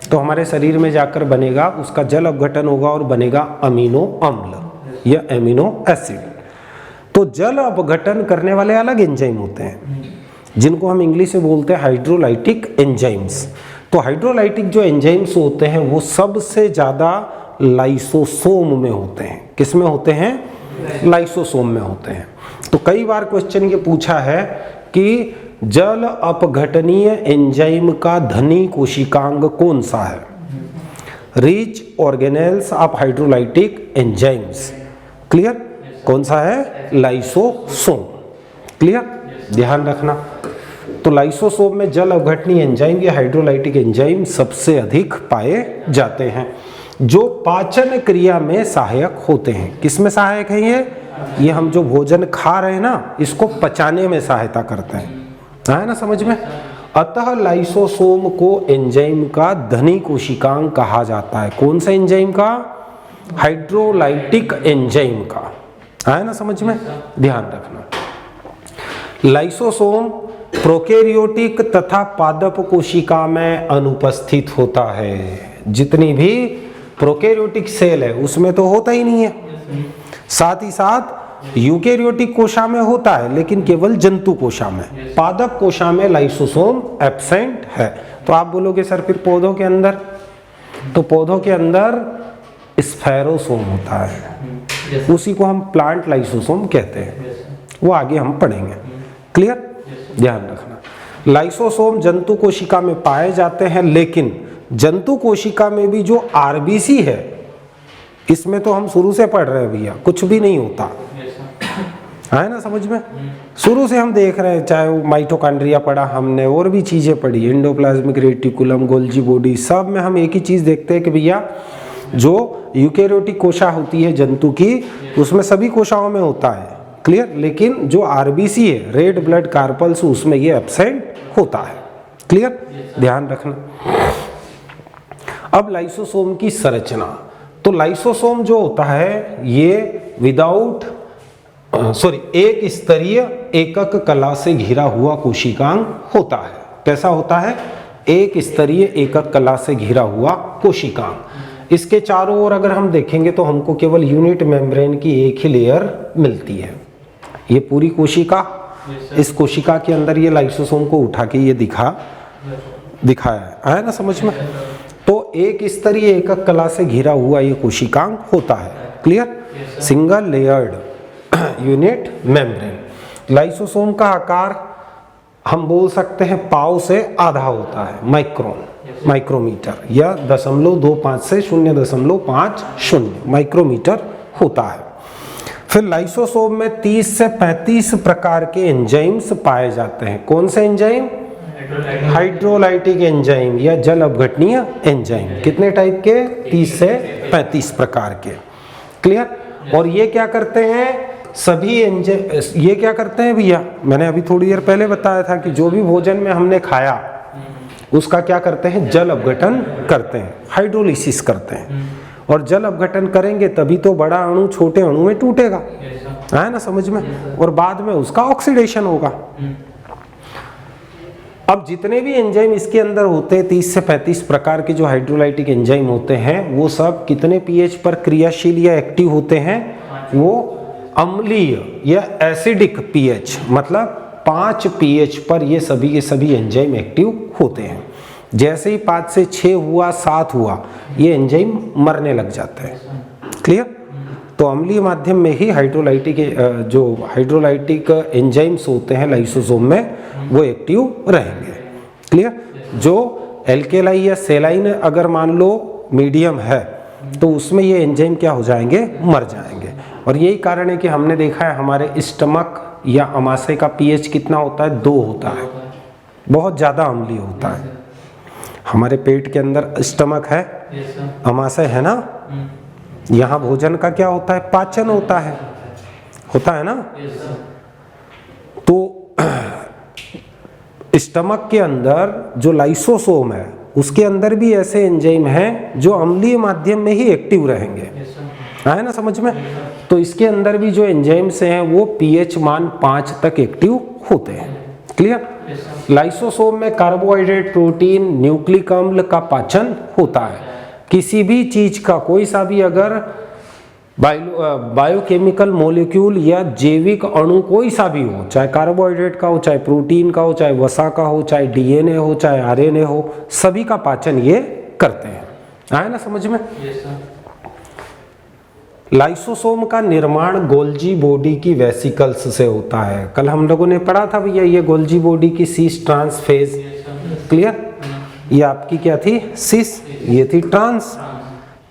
तो हमारे शरीर में जाकर बनेगा, उसका जल अपघटन होगा और बनेगा अमीनो अम्ल या एमिनो एसिड। तो जल अपघटन करने वाले अलग एंजाइम होते हैं, जिनको हम इंग्लिश में बोलते हैं हाइड्रोलाइटिक एंजाइम्स। तो हाइड्रोलाइटिक जो एंजाइम्स होते हैं वो सबसे ज्यादा लाइसोसोम में होते हैं। किस में होते हैं? लाइसोसोम में होते हैं। तो कई बार क्वेश्चन ये पूछा है कि जल अपघटनीय एंजाइम का धनी कोशिकांग कौन सा है? Rich organelles of hydrolytic enzymes. Clear? कौन सा है? लाइसोसोम। क्लियर? ध्यान रखना। तो लाइसोसोम में जल अपघटनीय एंजाइम या हाइड्रोलाइटिक एंजाइम सबसे अधिक पाए जाते हैं, जो पाचन क्रिया में सहायक होते हैं। किसमें सहायक है ये हम जो भोजन खा रहे हैं ना, इसको पचाने में सहायता करते हैं, है ना समझ में? अतः लाइसोसोम को एंजाइम का धनी कोशिकांग कहा जाता है। कौन सा एंजाइम का? हाइड्रोलाइटिक एंजाइम का, है ना समझ में? ध्यान रखना। लाइसोसोम प्रोकैरियोटिक तथा पादप कोशिका में अनुपस्थित होता है। जितनी भी प्रोकैरियोटिक सेल है उसमें तो होता ही नहीं है, साथ ही साथ यूकैरियोटिक कोशा में होता है, लेकिन केवल जंतु कोशा में। पादप कोशा में लाइसोसोम एब्सेंट है। तो आप बोलोगे सर फिर पौधों के अंदर? तो पौधों के अंदर स्फेरोसोम होता है, उसी को हम प्लांट लाइसोसोम कहते हैं, वो आगे हम पढ़ेंगे। क्लियर? ध्यान रखना। लाइसोसोम जंतु कोशिका में पाए जाते हैं, लेकिन जंतु कोशिका में भी जो आरबीसी है, इसमें तो हम शुरू से पढ़ रहे हैं भैया, कुछ भी नहीं होता, है ना समझ में? शुरू से हम देख रहे हैं, चाहे वो माइटोकॉन्ड्रिया पढ़ा हमने, और भी चीजें पढ़ी, एंडोप्लाज्मिक रेटिकुलम, गोल्जी बॉडी, सब में हम एक ही चीज देखते हैं कि भैया जो यूकैरियोटिक कोशा होती है जंतु की, उसमें सभी कोशाओं में होता है। क्लियर? लेकिन जो आरबीसी है, रेड ब्लड कार्पल्स, उसमें ये एब्सेंट होता है। क्लियर? ध्यान रखना। अब लाइसोसोम की संरचना। तो लाइसोसोम जो होता है ये एक स्तरीय एकक कला से घिरा हुआ कोशिकांग होता है। कैसा होता है? एक स्तरीय एकक कला से घिरा हुआ कोशिकांग। इसके चारों ओर अगर हम देखेंगे तो हमको केवल यूनिट मेम्ब्रेन की एक ही लेयर मिलती है। ये पूरी कोशिका, इस कोशिका के अंदर ये लाइसोसोम को उठा के ये दिखा दिखाया है, आया ना समझ में। तो एक स्तरीय एकक कला से घिरा हुआ ये कोशिकांग होता है। Clear? Single layered unit membrane. Lysosome का आकार हम बोल सकते हैं पाव से आधा होता है, माइक्रोमीटर या 0.25 से 0.50 माइक्रोमीटर होता है। फिर लाइसोसोम में 30 से 35 प्रकार के एंजाइम्स पाए जाते हैं। कौन से एंजाइम? हाइड्रोलाइटिक एंजाइम या जल अपघटनीय एंजाइम। कितने टाइप के? 30 से 35 प्रकार के। क्लियर? और ये क्या करते हैं? सभी ये क्या करते हैं भैया? मैंने अभी थोड़ी देर पहले बताया था कि जो भी भोजन में हमने खाया उसका क्या करते हैं? जल अपघटन करते हैं, हाइड्रोलिसिस करते हैं। और जल अपघटन करेंगे तभी तो बड़ा अणु छोटे अणु में टूटेगा, है ना समझ में, और बाद में उसका ऑक्सीडेशन होगा। अब जितने भी एंजाइम इसके अंदर होते हैं 30 से 35 प्रकार के जो हाइड्रोलाइटिक एंजाइम होते हैं वो सब कितने पीएच पर क्रियाशील या एक्टिव होते हैं? वो अम्लीय या एसिडिक पीएच, मतलब 5 पीएच पर ये सभी के सभी एंजाइम एक्टिव होते हैं। जैसे ही 5 से 6 हुआ, 7 हुआ, ये एंजाइम मरने लग जाते हैं। क्लियर? तो अम्लीय माध्यम में ही हाइड्रोलाइटिक एंजाइम्स होते हैं लाइसोसोम में, वो एक्टिव रहेंगे। क्लियर? जो एल्केलाई या सेलाइन अगर मान लो मीडियम है तो उसमें ये एंजाइम क्या हो जाएंगे? मर जाएंगे। और यही कारण है कि हमने देखा है हमारे स्टमक या अमाशय का पीएच कितना होता है? 2 होता है, बहुत ज़्यादा अम्लीय होता है। हमारे पेट के अंदर स्टमक है, अमाशय है ना, यहाँ भोजन का क्या होता है? पाचन होता है ना। तो स्टमक के अंदर जो लाइसोसोम है उसके अंदर भी ऐसे एंजाइम हैं जो अम्लीय माध्यम में ही एक्टिव रहेंगे, है ना समझ में। तो इसके अंदर भी जो एंजाइम्स हैं वो पीएच मान 5 तक एक्टिव होते हैं। क्लियर? लाइसोसोम में कार्बोहाइड्रेट, प्रोटीन, न्यूक्लिक अम्ल का पाचन होता है। किसी भी चीज का कोई सा भी अगर बायोकेमिकल मॉलिक्यूल या जैविक अणु कोई सा भी हो, चाहे कार्बोहाइड्रेट का हो, चाहे प्रोटीन का हो, चाहे वसा का हो, चाहे डीएनए हो, चाहे आरएनए हो, सभी का पाचन ये करते हैं, आया ना समझ में। लाइसोसोम का निर्माण गोल्जी बॉडी की वेसिकल्स से होता है। कल हम लोगों ने पढ़ा था भैया ये गोल्जी बॉडी की सिस ट्रांस फेज। क्लियर? ये आपकी क्या थी? सिस, ये थी ट्रांस।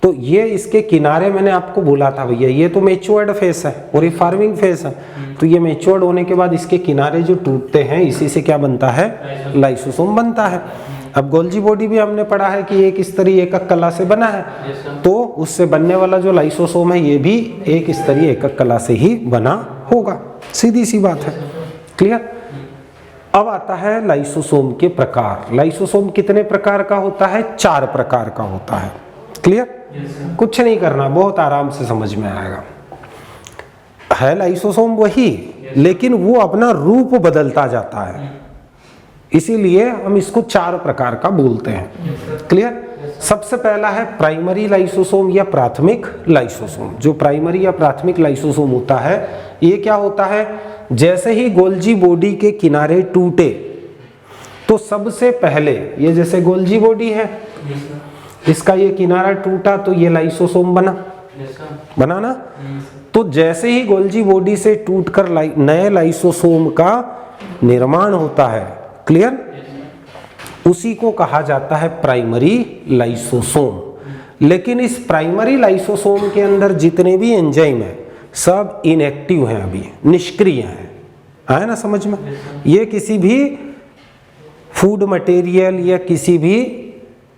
तो ये इसके किनारे मैंने आपको बोला था भैया ये तो मैच्योर्ड फेस है और ये फार्मिंग फेस है। तो ये मैच्योर्ड होने के बाद इसके किनारे जो टूटते हैं इसी से क्या बनता है? लाइसोसोम बनता है। अब गोल्जी बॉडी भी हमने पढ़ा है कि एक स्तरीय एकक कला से बना है, तो उससे बनने वाला जो लाइसोसोम है ये भी एक स्तरीय एकक कला से ही बना होगा, सीधी सी बात है। क्लियर? अब आता है लाइसोसोम के प्रकार। लाइसोसोम कितने प्रकार का होता है? 4 प्रकार का होता है। क्लियर? कुछ नहीं करना, बहुत आराम से समझ में आएगा। है लाइसोसोम वही, लेकिन वो अपना रूप बदलता जाता है, इसीलिए हम इसको 4 प्रकार का बोलते हैं। क्लियर? सबसे पहला है प्राइमरी लाइसोसोम या प्राथमिक लाइसोसोम। जो प्राइमरी या प्राथमिक लाइसोसोम होता है ये क्या होता है? जैसे ही गोल्जी बॉडी के किनारे टूटे तो सबसे पहले ये जैसे गोल्जी बॉडी है, इसका ये किनारा टूटा तो ये लाइसोसोम बना ना। तो जैसे ही गोल्जी बॉडी से टूटकर नए लाइसोसोम का निर्माण होता है, क्लियर, उसी को कहा जाता है प्राइमरी लाइसोसोम। लेकिन इस प्राइमरी लाइसोसोम के अंदर जितने भी एंजाइम है सब इनएक्टिव हैं, अभी निष्क्रिय हैं, आया ना समझ में। ये किसी भी फूड मटेरियल या किसी भी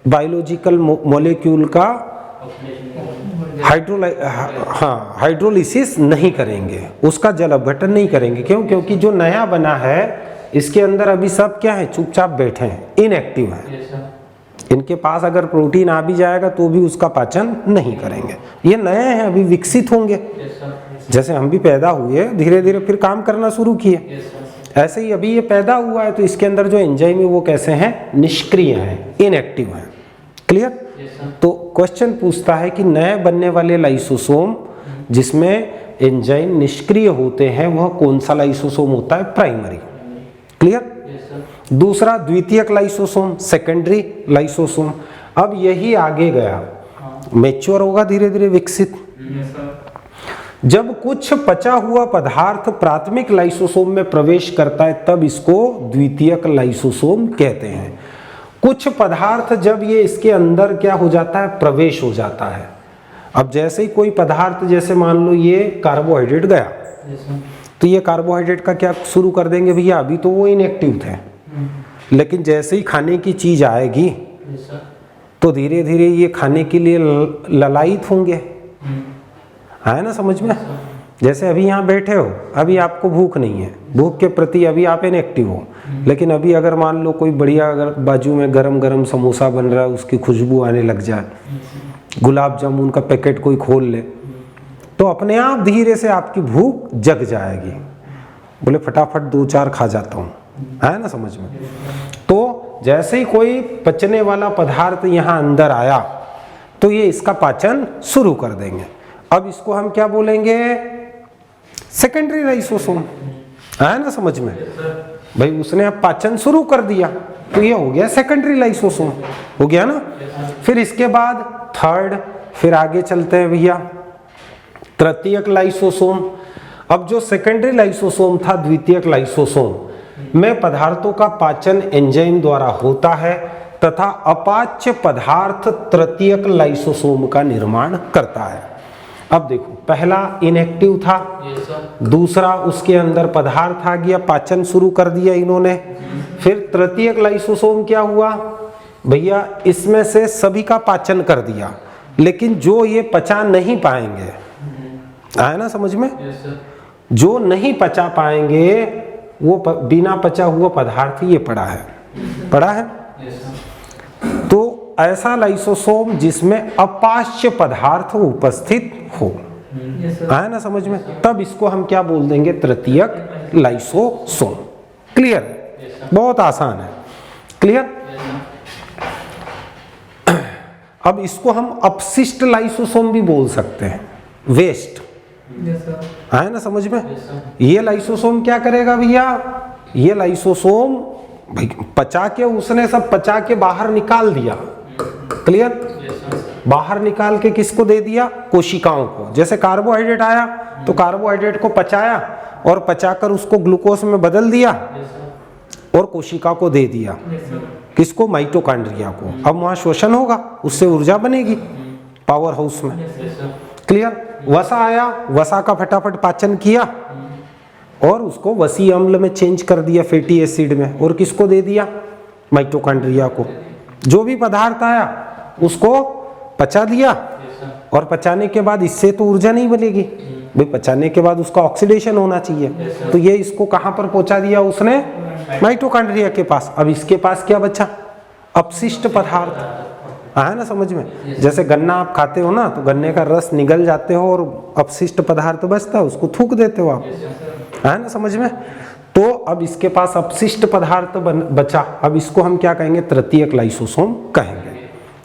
बायोलॉजिकल मॉलिक्यूल का हाइड्रोलिसिस नहीं करेंगे, उसका जल अपघटन नहीं करेंगे। क्यों? क्योंकि जो नया बना है इसके अंदर अभी सब क्या है? चुपचाप बैठे हैं, इनएक्टिव हैं। इनके पास अगर प्रोटीन आ भी जाएगा तो भी उसका पाचन नहीं करेंगे। ये नए हैं, अभी विकसित होंगे। जैसे हम भी पैदा हुए धीरे धीरे फिर काम करना शुरू किए, ऐसे ही अभी ये पैदा हुआ है तो इसके अंदर जो एंजाइम है वो कैसे हैं? निष्क्रिय हैं, इनएक्टिव हैं। क्लियर? तो क्वेश्चन पूछता है कि नए बनने वाले लाइसोसोम जिसमें एंजाइम निष्क्रिय होते हैं वह कौन सा लाइसोसोम होता है? प्राइमरी। क्लियर? दूसरा द्वितीयक लाइसोसोम, सेकेंडरी लाइसोसोम। अब यही आगे गया, मैच्योर होगा, धीरे धीरे विकसित। जब कुछ पचा हुआ पदार्थ प्राथमिक लाइसोसोम में प्रवेश करता है तब इसको द्वितीयक लाइसोसोम कहते हैं। कुछ पदार्थ जब ये इसके अंदर क्या हो जाता है, प्रवेश हो जाता है। अब जैसे ही कोई पदार्थ, जैसे मान लो ये कार्बोहाइड्रेट गया, तो ये कार्बोहाइड्रेट का क्या शुरू कर देंगे भैया, अभी तो वो इनएक्टिव थे, लेकिन जैसे ही खाने की चीज आएगी तो धीरे धीरे ये खाने के लिए ललायित होंगे, है ना समझ में। जैसे अभी यहाँ बैठे हो, अभी आपको भूख नहीं है, भूख के प्रति अभी आप इनएक्टिव हो, लेकिन अभी अगर मान लो कोई बढ़िया, अगर बाजू में गरम गरम समोसा बन रहा है, उसकी खुशबू आने लग जाए, गुलाब जामुन का पैकेट कोई खोल ले, तो अपने आप धीरे से आपकी भूख जग जाएगी, बोले फटाफट 2-4 खा जाता हूँ, है ना समझ में। तो जैसे ही कोई पचने वाला पदार्थ यहाँ अंदर आया तो ये इसका पाचन शुरू कर देंगे। अब इसको हम क्या बोलेंगे, सेकेंडरी लाइसोसोम, है ना समझ में। भाई उसने अब पाचन शुरू कर दिया तो ये हो गया सेकेंडरी लाइसोसोम, हो गया ना। फिर इसके बाद थर्ड, फिर आगे चलते हैं भैया, तृतीयक लाइसोसोम। अब जो सेकेंडरी लाइसोसोम था, द्वितीयक लाइसोसोम में पदार्थों का पाचन एंजाइम द्वारा होता है तथा अपाच्य पदार्थ तृतीयक लाइसोसोम का निर्माण करता है। अब देखो, पहला इनएक्टिव था, दूसरा उसके अंदर पदार्थ आ गया, पाचन शुरू कर दिया इन्होंने। फिर तृतीयक लाइसोसोम क्या हुआ भैया, इसमें से सभी का पाचन कर दिया, लेकिन जो ये पचा नहीं पाएंगे, आया ना समझ में, जो नहीं पचा पाएंगे वो बिना पचा हुआ पदार्थ ये पड़ा है। तो ऐसा लाइसोसोम जिसमें अपाच्य पदार्थ उपस्थित हो, है ना समझ में, तब इसको हम क्या बोल देंगे, तृतीयक लाइसोसोम। क्लियर, बहुत आसान है, क्लियर। अब इसको हम अपशिष्ट लाइसोसोम भी बोल सकते हैं, वेस्ट, है ना समझ में। ये लाइसोसोम क्या करेगा भैया, ये लाइसोसोम भाई पचा के, उसने सब पचा के बाहर निकाल दिया, क्लियर, बाहर निकाल के किसको दे दिया, कोशिकाओं को। जैसे कार्बोहाइड्रेट आया तो कार्बोहाइड्रेट को पचाया और पचाकर उसको ग्लूकोज में बदल दिया और कोशिका को दे दिया, किसको, माइटोकॉन्ड्रिया को। अब वहां शोषण होगा, उससे ऊर्जा बनेगी पावर हाउस में, क्लियर। वसा आया, वसा का फटाफट पाचन किया और उसको वसी अम्ल में चेंज कर दिया, फैटी एसिड में, और किसको दे दिया, माइटोकॉन्ड्रिया को। जो भी पदार्थ आया उसको पचा दिया, और पचाने के बाद इससे तो ऊर्जा नहीं बनेगी भाई, पचाने के बाद उसका ऑक्सीडेशन होना चाहिए, तो ये इसको कहां पर पहुंचा दिया उसने, माइटोकॉन्ड्रिया के पास। अब इसके पास क्या बचा, अपशिष्ट पदार्थ, है ना समझ में। जैसे गन्ना आप खाते हो ना, तो गन्ने का रस निगल जाते हो और अपशिष्ट पदार्थ बचता है, उसको थूक देते हो आप, है ना समझ में। तो अब इसके पास अपशिष्ट पदार्थ बचा, अब इसको हम क्या कहेंगे, तृतीयक लाइसोसोम कहेंगे,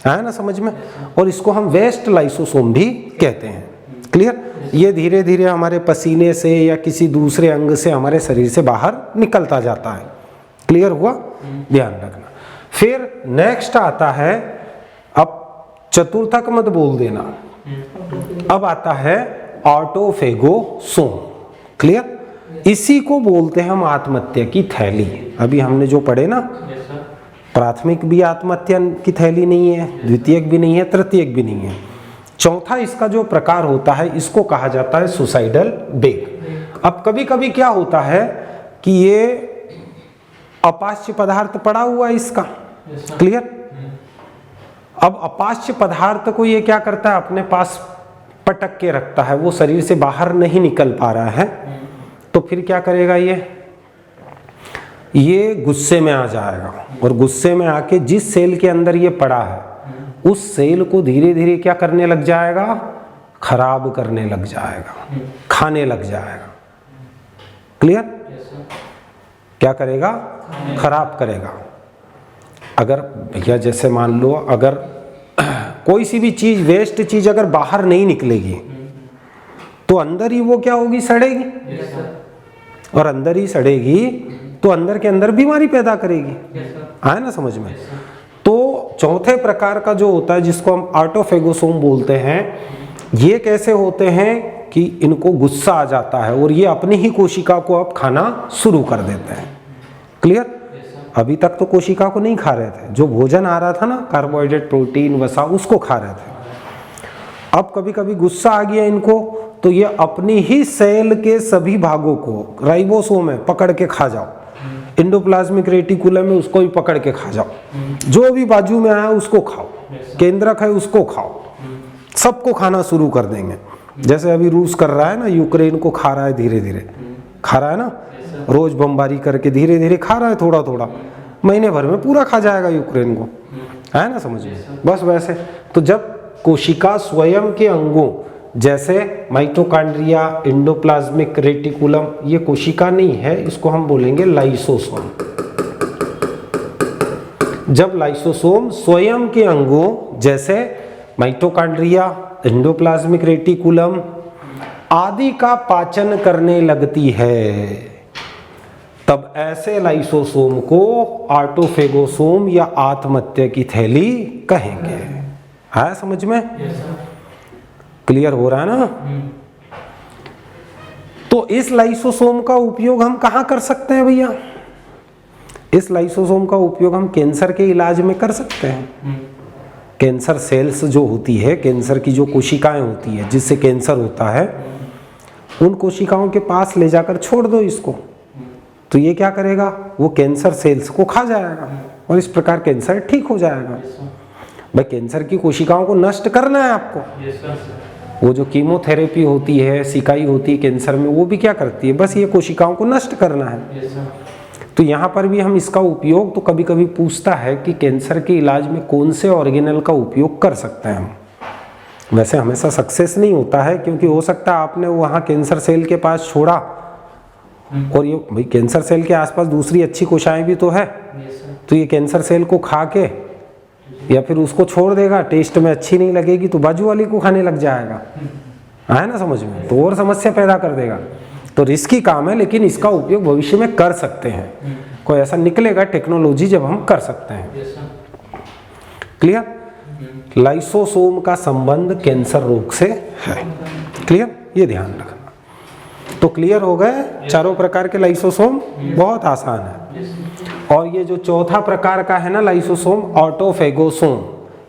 है ना समझ में। और इसको हम वेस्ट लाइसोसोम भी कहते हैं, क्लियर। ये धीरे धीरे हमारे पसीने से या किसी दूसरे अंग से हमारे शरीर से बाहर निकलता जाता है, क्लियर हुआ, ध्यान रखना। फिर नेक्स्ट आता है, अब चतुर्थक मत बोल देना, अब आता है ऑटोफेगोसोम, क्लियर। इसी को बोलते हैं हम आत्महत्या की थैली। अभी हमने जो पढ़े ना, प्राथमिक भी आत्महत्या की थैली नहीं है, द्वितीयक भी नहीं है, तृतीयक भी नहीं है। चौथा इसका जो प्रकार होता है, इसको कहा जाता है सुसाइडल बेग। अब कभी कभी क्या होता है कि ये अपाच्य पदार्थ पड़ा हुआ है इसका, क्लियर। अब अपाच्य पदार्थ को ये क्या करता है, अपने पास पटक के रखता है, वो शरीर से बाहर नहीं निकल पा रहा है, तो फिर क्या करेगा, ये गुस्से में आ जाएगा, और गुस्से में आके जिस सेल के अंदर ये पड़ा है उस सेल को धीरे धीरे क्या करने लग जाएगा, खराब करने लग जाएगा, खाने लग जाएगा, क्लियर। क्या करेगा, खराब करेगा। अगर भैया जैसे मान लो, अगर कोई सी भी चीज, वेस्ट चीज अगर बाहर नहीं निकलेगी तो अंदर ही वो क्या होगी, सड़ेगी, और अंदर ही सड़ेगी तो अंदर के अंदर बीमारी पैदा करेगी। आया ना समझ में? तो चौथे प्रकार का जो होता है जिसको हम ऑटोफेगोसोम बोलते हैं, ये कैसे होते हैं कि इनको गुस्सा आ जाता है और ये अपनी ही कोशिका को अब खाना शुरू कर देते हैं। क्लियर? अभी तक तो कोशिका को नहीं खा रहे थे, जो भोजन आ रहा था ना, कार्बोहाइड्रेट, प्रोटीन, वसा, उसको खा रहे थे। अब कभी कभी गुस्सा आ गया इनको, तो ये अपनी ही सेल के सभी भागों को, राइबोसोम है, पकड़ के खा जाओ, एंडोप्लाज्मिक रेटिकुलम में उसको भी पकड़ के खा जाओ, जो भी बाजू में आया उसको खाओ, केंद्रक है उसको खाओ, सबको खाना शुरू कर देंगे। जैसे अभी रूस कर रहा है ना, यूक्रेन को खा रहा है, धीरे धीरे खा रहा है ना, रोज बमबारी करके धीरे धीरे खा रहा है, थोड़ा थोड़ा, महीने भर में पूरा खा जाएगा यूक्रेन को। है ना समझ में? बस वैसे तो जब कोशिका स्वयं के अंगों जैसे माइटोकॉन्ड्रिया, एंडोप्लाज्मिक रेटिकुलम, ये कोशिका नहीं है, इसको हम बोलेंगे लाइसोसोम। जब लाइसोसोम स्वयं के अंगों जैसे माइटोकॉन्ड्रिया, एंडोप्लाज्मिक रेटिकुलम आदि का पाचन करने लगती है, तब ऐसे लाइसोसोम को ऑटोफेगोसोम या आत्महत्या की थैली कहेंगे। है समझ में? क्लियर हो रहा है ना? तो इस लाइसोसोम का उपयोग हम कहाँ कर सकते हैं भैया? इस लाइसोसोम का उपयोग हम कैंसर के इलाज में कर सकते हैं। कैंसर सेल्स जो होती है, कैंसर की जो कोशिकाएं होती है जिससे कैंसर होता है, उन कोशिकाओं के पास ले जाकर छोड़ दो इसको, तो ये क्या करेगा? वो कैंसर सेल्स को खा जाएगा और इस प्रकार कैंसर ठीक हो जाएगा। भाई कैंसर की कोशिकाओं को नष्ट करना है आपको। वो जो कीमोथेरेपी होती है, सिकाई होती है कैंसर में, वो भी क्या करती है? बस ये कोशिकाओं को नष्ट करना है। तो यहाँ पर भी हम इसका उपयोग, तो कभी कभी पूछता है कि कैंसर के इलाज में कौन से ऑर्गेनल का उपयोग कर सकते हैं हम। वैसे हमेशा सक्सेस नहीं होता है, क्योंकि हो सकता है आपने वहाँ कैंसर सेल के पास छोड़ा और ये भाई कैंसर सेल के आसपास दूसरी अच्छी कोशिकाएं भी तो है, तो ये कैंसर सेल को खा के या फिर उसको छोड़ देगा, टेस्ट में अच्छी नहीं लगेगी तो बाजू वाली को खाने लग जाएगा। है ना समझ में? तो और समस्या पैदा कर देगा। तो रिस्की काम है, लेकिन इसका उपयोग भविष्य में कर सकते हैं। कोई ऐसा निकलेगा टेक्नोलॉजी जब हम कर सकते हैं। क्लियर? लाइसोसोम का संबंध कैंसर रोग से है। क्लियर? ये ध्यान रखना। तो क्लियर हो गए चारों प्रकार के लाइसोसोम? बहुत आसान है। और ये जो चौथा प्रकार का है ना लाइसोसोम, ऑटोफेगोसोम,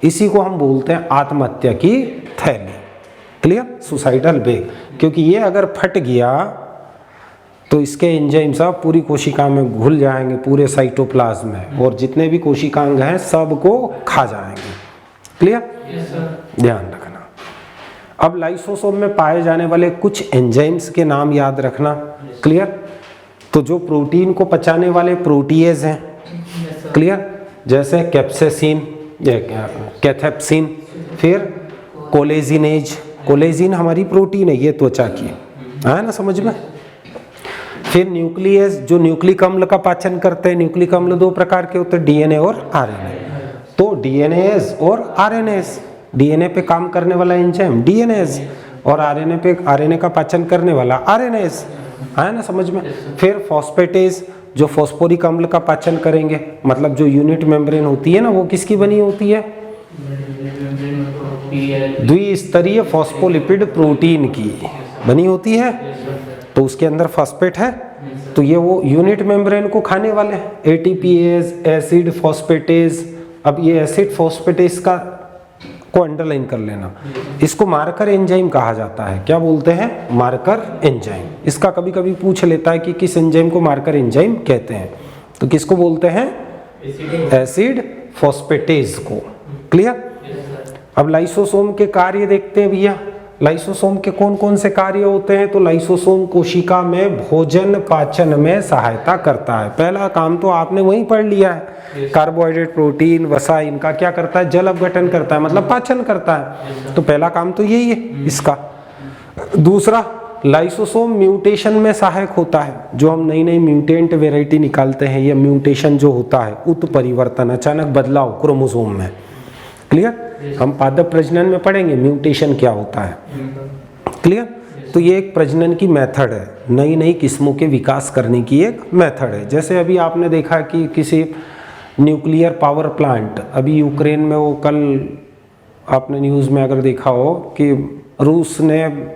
इसी को हम बोलते हैं आत्महत्या की थैली। क्लियर? Suicidal bag. क्योंकि ये अगर फट गया तो इसके एंजाइम सब पूरी कोशिका में घुल जाएंगे, पूरे साइटोप्लाज्म में, और जितने भी कोशिकांग हैं सबको खा जाएंगे। क्लियर? ध्यान रखना। अब लाइसोसोम में पाए जाने वाले कुछ एंजाइम्स के नाम याद रखना। क्लियर? तो जो प्रोटीन को पचाने वाले प्रोटीएज हैं, क्लियर, जैसे कैप्सेसिन, कैथेप्सिन, फिर कोलेजिनेज। कोलेजिन हमारी प्रोटीन है, ये त्वचा की, है ना समझ में। फिर न्यूक्लियस, जो न्यूक्लिक अम्ल का पाचन करते हैं। न्यूक्लिक अम्ल दो प्रकार के होते हैं, डीएनए और आरएनए। तो डीएनएज और आरएनएज, डीएनए पे काम करने वाला एंजाइम डीएनएज, और आरएनए पे, आरएनए का पाचन करने वाला आरएनएज, है ना समझ में। फिर फॉस्फेटेज, जो फॉस्फोरिक अम्ल का पाचन करेंगे, मतलब जो यूनिट मेम्ब्रेन होती है ना, वो किसकी बनी होती है? द्विस्तरीय फॉस्फोलिपिड प्रोटीन की बनी होती है, तो उसके अंदर फॉस्फेट है, तो ये वो यूनिट मेम्ब्रेन को खाने वाले हैं। ATPase, acid phosphatase. अब ये एसिड फॉस्फेटेज का को अंडरलाइन कर लेना, इसको मार्कर एंजाइम कहा जाता है। क्या बोलते हैं? Marker enzyme. इसका कभी कभी पूछ लेता है कि किस एंजाइम को मार्कर एंजाइम कहते हैं, तो किसको बोलते हैं? एसिड फॉस्फेटेज को। क्लियर? अब लाइसोसोम के कार्य देखते हैं भैया। लाइसोसोम के कौन कौन से कार्य होते हैं? तो लाइसोसोम कोशिका में भोजन पाचन में सहायता करता है। पहला काम तो आपने वहीं पढ़ लिया है, कार्बोहाइड्रेट, प्रोटीन, वसा, इनका क्या करता है? जल अपघटन करता है, मतलब पाचन करता है। तो पहला काम तो यही है इसका। दूसरा, लाइसोसोम म्यूटेशन में सहायक होता है। जो हम नई नई म्यूटेंट वेराइटी निकालते हैं, यह म्यूटेशन जो होता है, उत्परिवर्तन, अचानक बदलाव क्रोमोसोम में। क्लियर? हम पादप प्रजनन में पढ़ेंगे म्यूटेशन क्या होता है। क्लियर? तो ये एक प्रजनन की मेथड है, नई नई किस्मों के विकास करने की एक मेथड है। जैसे अभी आपने देखा कि किसी न्यूक्लियर पावर प्लांट, अभी यूक्रेन में, वो कल आपने न्यूज़ में अगर देखा हो कि रूस ने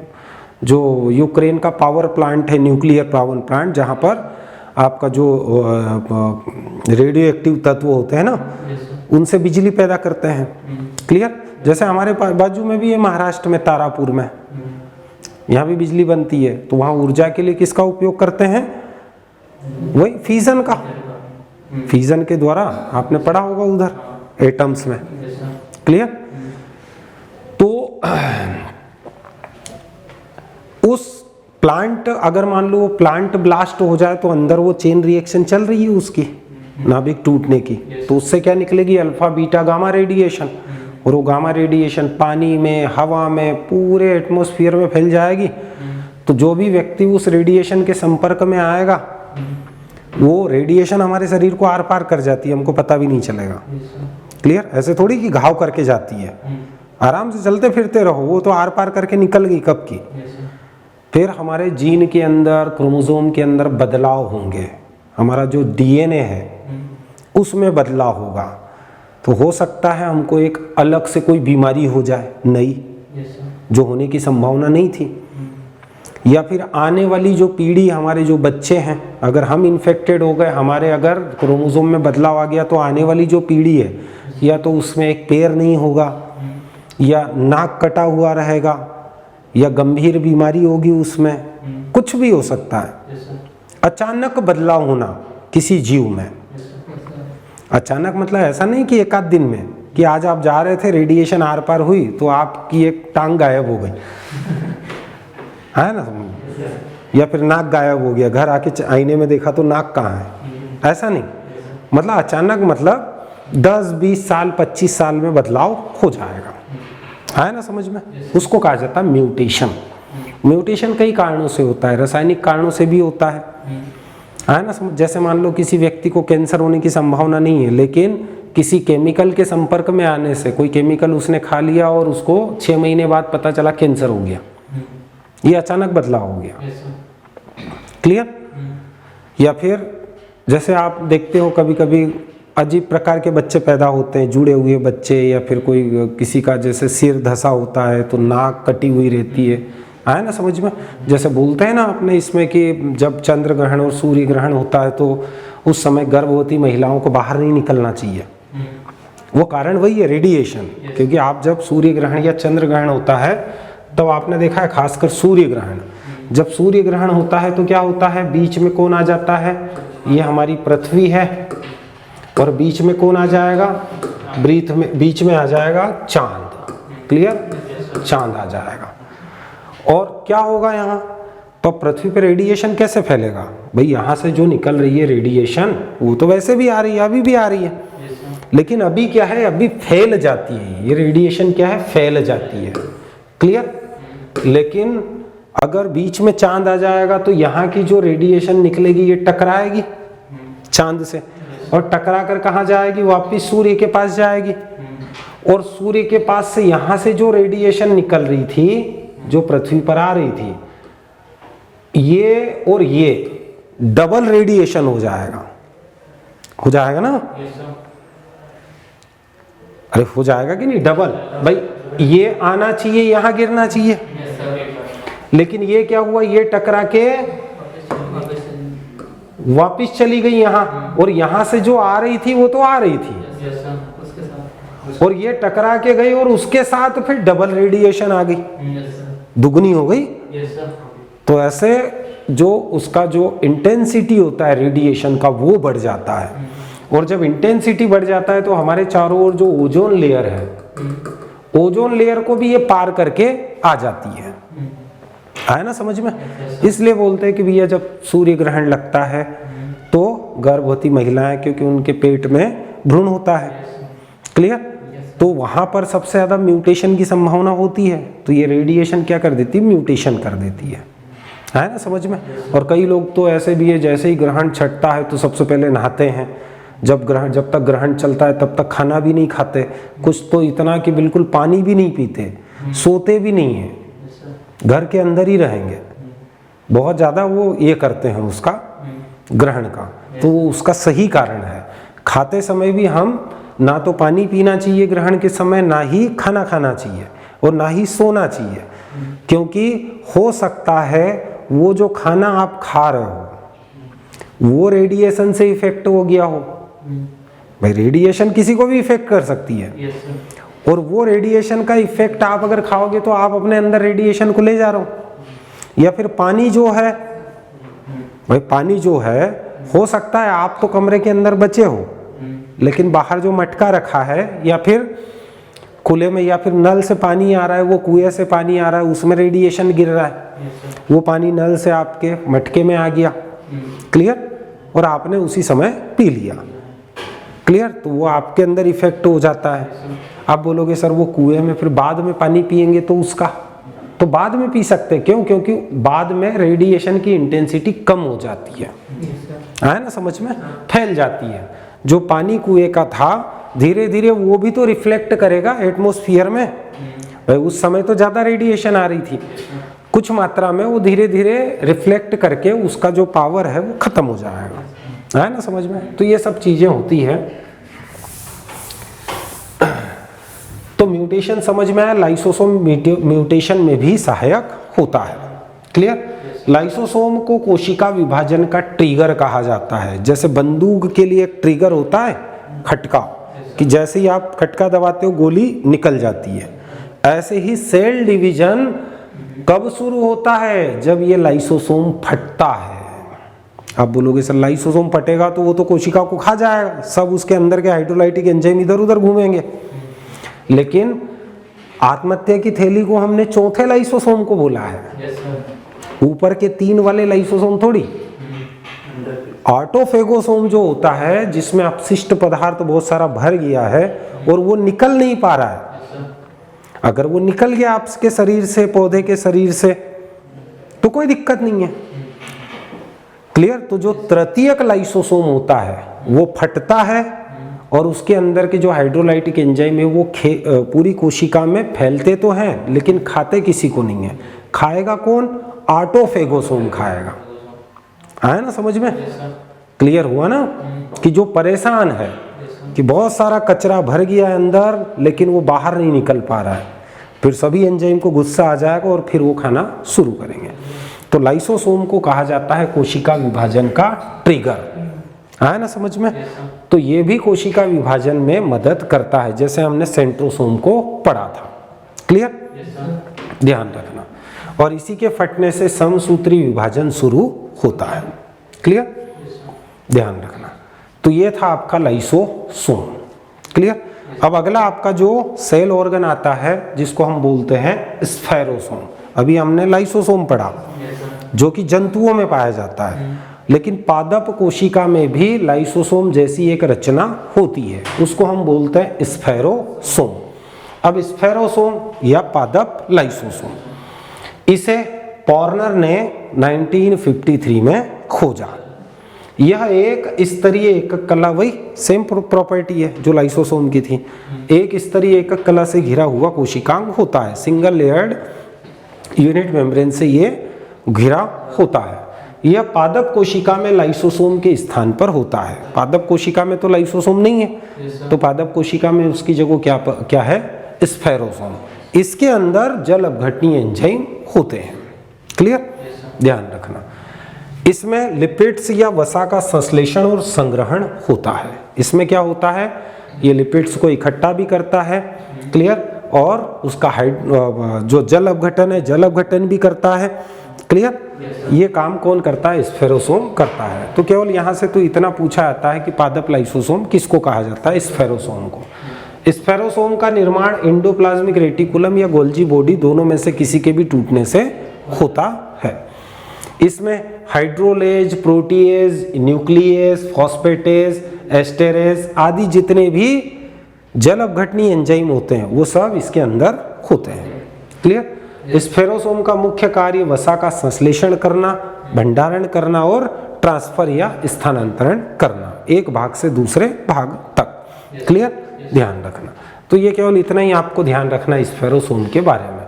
जो यूक्रेन का पावर प्लांट है, न्यूक्लियर पावर प्लांट, जहाँ पर आपका जो रेडियो एक्टिव तत्व होते हैं ना, उनसे बिजली पैदा करते हैं। क्लियर? जैसे हमारे बाजू में भी है, महाराष्ट्र में तारापुर में, यहाँ भी बिजली बनती है। तो वहाँ ऊर्जा के लिए किसका उपयोग करते हैं? वही फिजन का, फिजन के द्वारा, आपने पढ़ा होगा उधर एटम्स में। क्लियर? तो उस प्लांट, अगर मान लो प्लांट ब्लास्ट हो जाए तो अंदर वो चेन रिएक्शन चल रही है उसकी, नाभिक टूटने की, तो उससे क्या निकलेगी? Alpha beta gamma radiation. और वो गामा रेडिएशन पानी में, हवा में, पूरे एटमॉस्फेयर में फैल जाएगी। तो जो भी व्यक्ति उस रेडिएशन के संपर्क में आएगा, वो रेडिएशन हमारे शरीर को आर पार कर जाती है, हमको पता भी नहीं चलेगा। क्लियर? ऐसे थोड़ी कि घाव करके जाती है, आराम से चलते फिरते रहो, वो तो आर पार करके निकल गई कब की। फिर हमारे जीन के अंदर, क्रोमोसोम के अंदर बदलाव होंगे, हमारा जो डीएनए है उसमें बदलाव होगा। तो हो सकता है हमको एक अलग से कोई बीमारी हो जाए नई, जो होने की संभावना नहीं थी। या फिर आने वाली जो पीढ़ी, हमारे जो बच्चे हैं, अगर हम इन्फेक्टेड हो गए, हमारे अगर क्रोमोसोम में बदलाव आ गया, तो आने वाली जो पीढ़ी है, या तो उसमें एक पैर नहीं होगा, या नाक कटा हुआ रहेगा, या गंभीर बीमारी होगी उसमें, कुछ भी हो सकता है। अचानक बदलाव होना किसी जीव में, अचानक मतलब ऐसा नहीं कि एक आध दिन में, कि आज आप जा रहे थे, रेडिएशन आर पार हुई तो आपकी एक टांग गायब हो गई, है ना, या फिर नाक गायब हो गया, घर आके आईने में देखा तो नाक कहाँ है। ऐसा नहीं, मतलब अचानक, मतलब 10, 20 साल, 25 साल में बदलाव हो जाएगा, है ना समझ में। उसको कहा जाता है म्यूटेशन। म्यूटेशन कई कारणों से होता है, रासायनिक कारणों से भी होता है ना समझ। जैसे मान लो किसी व्यक्ति को कैंसर होने की संभावना नहीं है, लेकिन किसी केमिकल के संपर्क में आने से, कोई केमिकल उसने खा लिया और उसको 6 महीने बाद पता चला कैंसर हो गया, ये अचानक बदलाव हो गया। क्लियर? या फिर जैसे आप देखते हो कभी कभी अजीब प्रकार के बच्चे पैदा होते हैं, जुड़े हुए बच्चे, या फिर कोई किसी का जैसे सिर धसा होता है तो नाक कटी हुई रहती है ना समझ में। जैसे बोलते हैं ना अपने इसमें कि जब चंद्र ग्रहण और सूर्य ग्रहण होता है तो उस समय गर्भवती महिलाओं को बाहर नहीं निकलना चाहिए। वो कारण वही है, रेडिएशन। क्योंकि आप जब सूर्य ग्रहण या चंद्र ग्रहण होता है, तब आपने देखा है खासकर सूर्य ग्रहण, जब सूर्य ग्रहण होता है तो क्या होता है, बीच में कौन आ जाता है? ये हमारी पृथ्वी है, और बीच में कौन आ जाएगा? बीच में आ जाएगा चांद। क्लियर? चांद आ जाएगा। और क्या होगा यहाँ? तो पृथ्वी पे रेडिएशन कैसे फैलेगा भाई? यहाँ से जो निकल रही है रेडिएशन, वो तो वैसे भी आ रही है, अभी भी आ रही है, लेकिन अभी क्या है, अभी फैल जाती है। ये रेडिएशन क्या है? फैल जाती है। क्लियर? लेकिन अगर बीच में चांद आ जाएगा तो यहाँ की जो रेडिएशन निकलेगी ये टकराएगी चांद से, और टकरा कर कहाँ जाएगी? वापिस सूर्य के पास जाएगी। और सूर्य के पास से यहाँ से जो रेडिएशन निकल रही थी, जो पृथ्वी पर आ रही थी, ये और ये डबल रेडिएशन हो जाएगा ना? अरे हो जाएगा कि नहीं? डबल। भाई ये आना चाहिए, यहाँ गिरना चाहिए, लेकिन ये क्या हुआ? ये टकरा के वापिस चली गई यहाँ, और यहाँ से जो आ रही थी वो तो आ रही थी, और ये टकरा के गई, और उसके साथ फिर डबल रेडिएशन आ गई, दुगनी हो गई। तो ऐसे जो उसका जो इंटेंसिटी होता है रेडिएशन का, वो बढ़ जाता है। और जब इंटेंसिटी बढ़ जाता है तो हमारे चारों ओर जो ओजोन लेयर है, ओजोन लेयर को भी ये पार करके आ जाती है ना समझ में। इसलिए बोलते हैं कि भैया जब सूर्य ग्रहण लगता है तो गर्भवती महिलाएं, क्योंकि उनके पेट में भ्रूण होता है, क्लियर, तो वहां पर सबसे ज्यादा म्यूटेशन की संभावना होती है। तो ये रेडिएशन क्या कर देती है? म्यूटेशन कर देती है ना समझ में। और कई लोग तो ऐसे भी है, जैसे ही ग्रहण छटता है तो सबसे पहले नहाते हैं। जब तक ग्रहण चलता है तब तक खाना भी नहीं खाते, कुछ तो इतना कि बिल्कुल पानी भी नहीं पीते, सोते भी नहीं है, घर के अंदर ही रहेंगे, बहुत ज़्यादा वो ये करते हैं उसका ग्रहण का, तो वो उसका सही कारण है। खाते समय भी हम ना तो पानी पीना चाहिए ग्रहण के समय, ना ही खाना खाना चाहिए और ना ही सोना चाहिए, क्योंकि हो सकता है वो जो खाना आप खा रहे हो वो रेडिएशन से इफेक्ट हो गया हो। भाई रेडिएशन किसी को भी इफेक्ट कर सकती है, और वो रेडिएशन का इफेक्ट आप अगर खाओगे तो आप अपने अंदर रेडिएशन को ले जा रहे हो। या फिर पानी जो है, भाई पानी जो है, हो सकता है आप तो कमरे के अंदर बचे हो, लेकिन बाहर जो मटका रखा है या फिर खुले में या फिर नल से पानी आ रहा है, वो कुएं से पानी आ रहा है, उसमें रेडिएशन गिर रहा है, वो पानी नल से आपके मटके में आ गया, क्लियर, और आपने उसी समय पी लिया, क्लियर, तो वो आपके अंदर इफेक्ट हो जाता है। आप बोलोगे सर वो कुएं में फिर बाद में पानी पिएंगे तो उसका, तो बाद में पी सकते हैं, क्यों? क्योंकि बाद में रेडिएशन की इंटेंसिटी कम हो जाती है ना, समझ में फैल जाती है। जो पानी कुएं का था धीरे धीरे वो भी तो रिफ्लेक्ट करेगा एटमॉस्फेयर में, भाई उस समय तो ज़्यादा रेडिएशन आ रही थी, कुछ मात्रा में वो धीरे धीरे रिफ्लेक्ट करके उसका जो पावर है वो खत्म हो जाएगा, है ना, समझ में। तो ये सब चीज़ें होती हैं। तो म्यूटेशन समझ में आया, लाइसोसोम म्यूटेशन में भी सहायक होता है, क्लियर। लाइसोसोम को कोशिका विभाजन का ट्रिगर कहा जाता है। जैसे बंदूक के लिए एक ट्रिगर होता है खटका, कि जैसे ही आप खटका दबाते हो गोली निकल जाती है, ऐसे ही सेल डिवीजन कब शुरू होता है? जब ये लाइसोसोम फटता है। आप बोलोगे सर लाइसोसोम फटेगा तो वो तो कोशिका को खा जाएगा, सब उसके अंदर के हाइड्रोलाइटिक एंजाइम इधर उधर घूमेंगे, लेकिन आत्महत्या की थैली को हमने चौथे लाइसोसोम को बोला है, ऊपर के 3 वाले लाइसोसोम थोड़ी। ऑटोफेगोसोम जो होता है जिसमें अपशिष्ट पदार्थ बहुत सारा भर गया है और वो निकल नहीं पा रहा है, अगर वो निकल गया आपके शरीर से, पौधे के शरीर से, तो कोई दिक्कत नहीं है, क्लियर। तो जो तृतीयक लाइसोसोम होता है वो फटता है और उसके अंदर के जो हाइड्रोलाइटिक एंजाइम है वो पूरी कोशिका में फैलते तो हैं, लेकिन खाते किसी को नहीं है। खाएगा कौन? ऑटोफेगोसोम खाएगा, है ना, समझ में क्लियर हुआ ना, कि जो परेशान है कि बहुत सारा कचरा भर गया है अंदर लेकिन वो बाहर नहीं निकल पा रहा है, फिर सभी एंजाइम को गुस्सा आ जाएगा और फिर वो खाना शुरू करेंगे। तो लाइसोसोम को कहा जाता है कोशिका विभाजन का ट्रिगर, है ना, समझ में। तो ये भी कोशिका विभाजन में मदद करता है, जैसे हमने सेंट्रोसोम को पढ़ा था, क्लियर, ध्यान रखना। और इसी के फटने से समसूत्री विभाजन शुरू होता है, क्लियर, ध्यान रखना। तो ये था आपका लाइसोसोम, क्लियर। अब अगला आपका जो सेल ऑर्गन आता है जिसको हम बोलते हैं स्फेरोसोम। अभी हमने लाइसोसोम पढ़ा जो कि जंतुओं में पाया जाता है, लेकिन पादप कोशिका में भी लाइसोसोम जैसी एक रचना होती है, उसको हम बोलते हैं स्फेरोसोम। अब स्फेरोसोम या पादप लाइसोसोम, इसे पॉर्नर ने 1953 में खोजा। यह एक स्तरीय एकक कला, वही सेम प्रॉपर्टी है जो लाइसोसोम की थी, एक स्तरीय एकक कला से घिरा हुआ कोशिकांग होता है, सिंगल लेयर्ड यूनिट मेम्ब्रेन से ये घिरा होता है। यह पादप कोशिका में लाइसोसोम के स्थान पर होता है। पादप कोशिका में तो लाइसोसोम नहीं है, तो पादप कोशिका में उसकी जगह क्या है? स्फेरोसोम। इसके अंदर जल अपघटनीय एंजाइम होते हैं, क्लियर, ध्यान रखना। इसमें लिपिड्स या वसा का संश्लेषण और संग्रहण होता है। इसमें क्या होता है? ये लिपिड्स को इकट्ठा भी करता है, क्लियर, और उसका जो जल अपघटन है, जल अपघटन भी करता है, क्लियर। ये काम कौन करता है? स्फेरोसोम करता है। तो केवल यहाँ से तो इतना पूछा जाता है कि पादप लाइसोसोम किसको कहा जाता है? स्फेरोसोम को। स्फेरोसोम का निर्माण एंडोप्लाज्मिक रेटिकुलम या गोल्जी बॉडी दोनों में से किसी के भी टूटने से होता है। इसमें हाइड्रोलेज, प्रोटीएज, न्यूक्लियस, फॉस्फेटेज, एस्टेरेज आदि जितने भी जल अपघटनीय एंजाइम होते हैं वो सब इसके अंदर होते हैं, क्लियर। स्फेरोसोम का मुख्य कार्य वसा का संश्लेषण करना, भंडारण करना और ट्रांसफर या स्थानांतरण करना, एक भाग से दूसरे भाग तक, क्लियर, ध्यान रखना। तो ये केवल इतना ही आपको ध्यान रखना स्फेरोसोम के बारे में।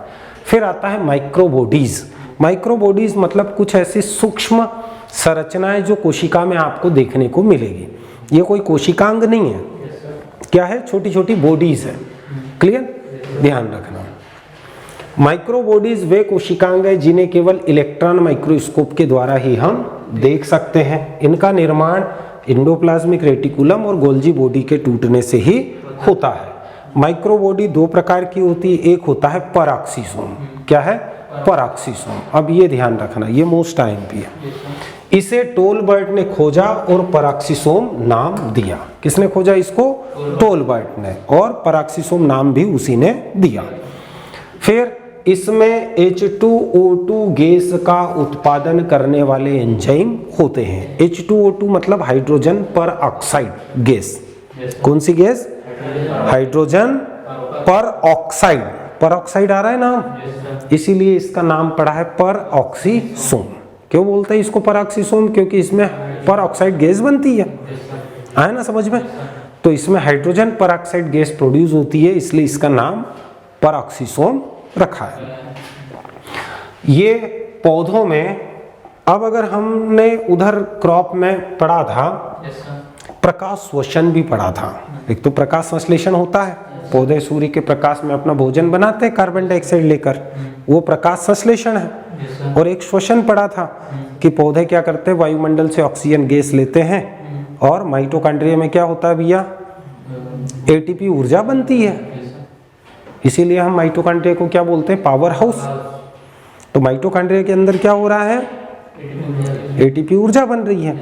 फिर आता है माइक्रोबॉडीज। माइक्रोबॉडीज मतलब कुछ ऐसी सूक्ष्म संरचनाएं जो कोशिका में आपको देखने को मिलेगी। ये कोई कोशिकांग नहीं है, क्या है, छोटी छोटी बॉडीज है। क्लियर, ध्यान रखना। माइक्रोबॉडीज वे कोशिकांग है जिन्हें केवल इलेक्ट्रॉन माइक्रोस्कोप के द्वारा ही हम देख सकते हैं। इनका निर्माण एंडोप्लाज्मिक रेटिकुलम और गोल्जी बॉडी के टूटने से ही होता है। माइक्रोबॉडी दो प्रकार की होती है, एक होता है पराक्सीसोम। क्या है, पराक्सीसोम। अब ये ध्यान रखना, ये मोस्ट आईएमपी है। इसे टोलबर्ट ने खोजा और पराक्सीसोम नाम दिया। किसने खोजा इसको? टोलबर्ट ने, और पराक्सीसोम नाम भी उसी ने दिया। फिर इसमें H2O2 गैस का उत्पादन करने वाले एंजाइम होते हैं। H2O2 मतलब हाइड्रोजन पर ऑक्साइड गैस। कौन सी गैस? हाइड्रोजन पर ऑक्साइड। पर ऑक्साइड आ रहा है नाम, इसीलिए इसका नाम पड़ा है पर ऑक्सीसोम। क्यों बोलते हैं इसको पर ऑक्सीसोम? क्योंकि इसमें पर ऑक्साइड गैस बनती है। आया ना समझ में? तो इसमें हाइड्रोजन पर ऑक्साइड गैस प्रोड्यूस होती है, इसलिए इसका नाम पर ऑक्सीसोम रखा है। ये पौधों में, अब अगर हमने उधर क्रॉप में पढ़ा था प्रकाश श्वसन भी पढ़ा था। एक तो प्रकाश संश्लेषण होता है, पौधे सूर्य के प्रकाश में अपना भोजन बनाते हैं कार्बन डाइऑक्साइड लेकर, वो प्रकाश संश्लेषण है। और एक श्वसन पढ़ा था कि पौधे क्या करते हैं, वायुमंडल से ऑक्सीजन गैस लेते हैं और माइटोकॉन्ड्रिया में क्या होता है भैया, एटीपी ऊर्जा बनती है। इसीलिए हम माइटोकॉन्ड्रिया को क्या बोलते हैं, पावर हाउस। तो माइटोकॉन्ड्रिया के अंदर क्या हो रहा है, एटीपी ऊर्जा बन रही है।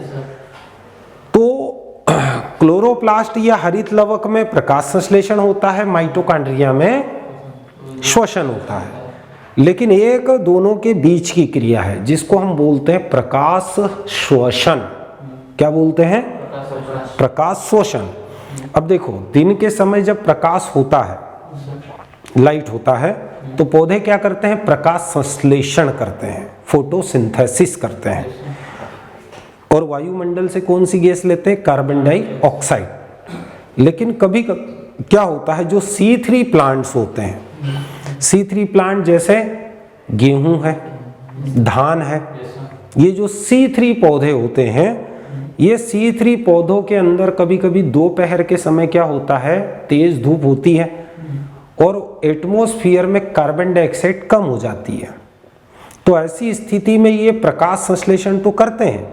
तो क्लोरोप्लास्ट या हरित लवक में प्रकाश संश्लेषण होता है, माइटोकॉन्ड्रिया में श्वसन होता है। लेकिन एक दोनों के बीच की क्रिया है जिसको हम बोलते हैं प्रकाश श्वसन। क्या बोलते हैं? प्रकाश श्वसन। अब देखो, दिन के समय जब प्रकाश होता है, लाइट होता है, तो पौधे क्या करते हैं, प्रकाश संश्लेषण करते हैं, फोटोसिंथेसिस करते हैं। और वायुमंडल से कौन सी गैस लेते हैं, कार्बन डाइऑक्साइड। लेकिन कभी क्या होता है, जो C3 प्लांट्स होते हैं, C3 प्लांट जैसे गेहूं है, धान है, ये जो C3 पौधे होते हैं, ये C3 पौधों के अंदर कभी कभी दोपहर के समय क्या होता है, तेज धूप होती है और एटमॉस्फेयर में कार्बन डाइऑक्साइड कम हो जाती है। तो ऐसी स्थिति में ये प्रकाश संश्लेषण तो करते हैं,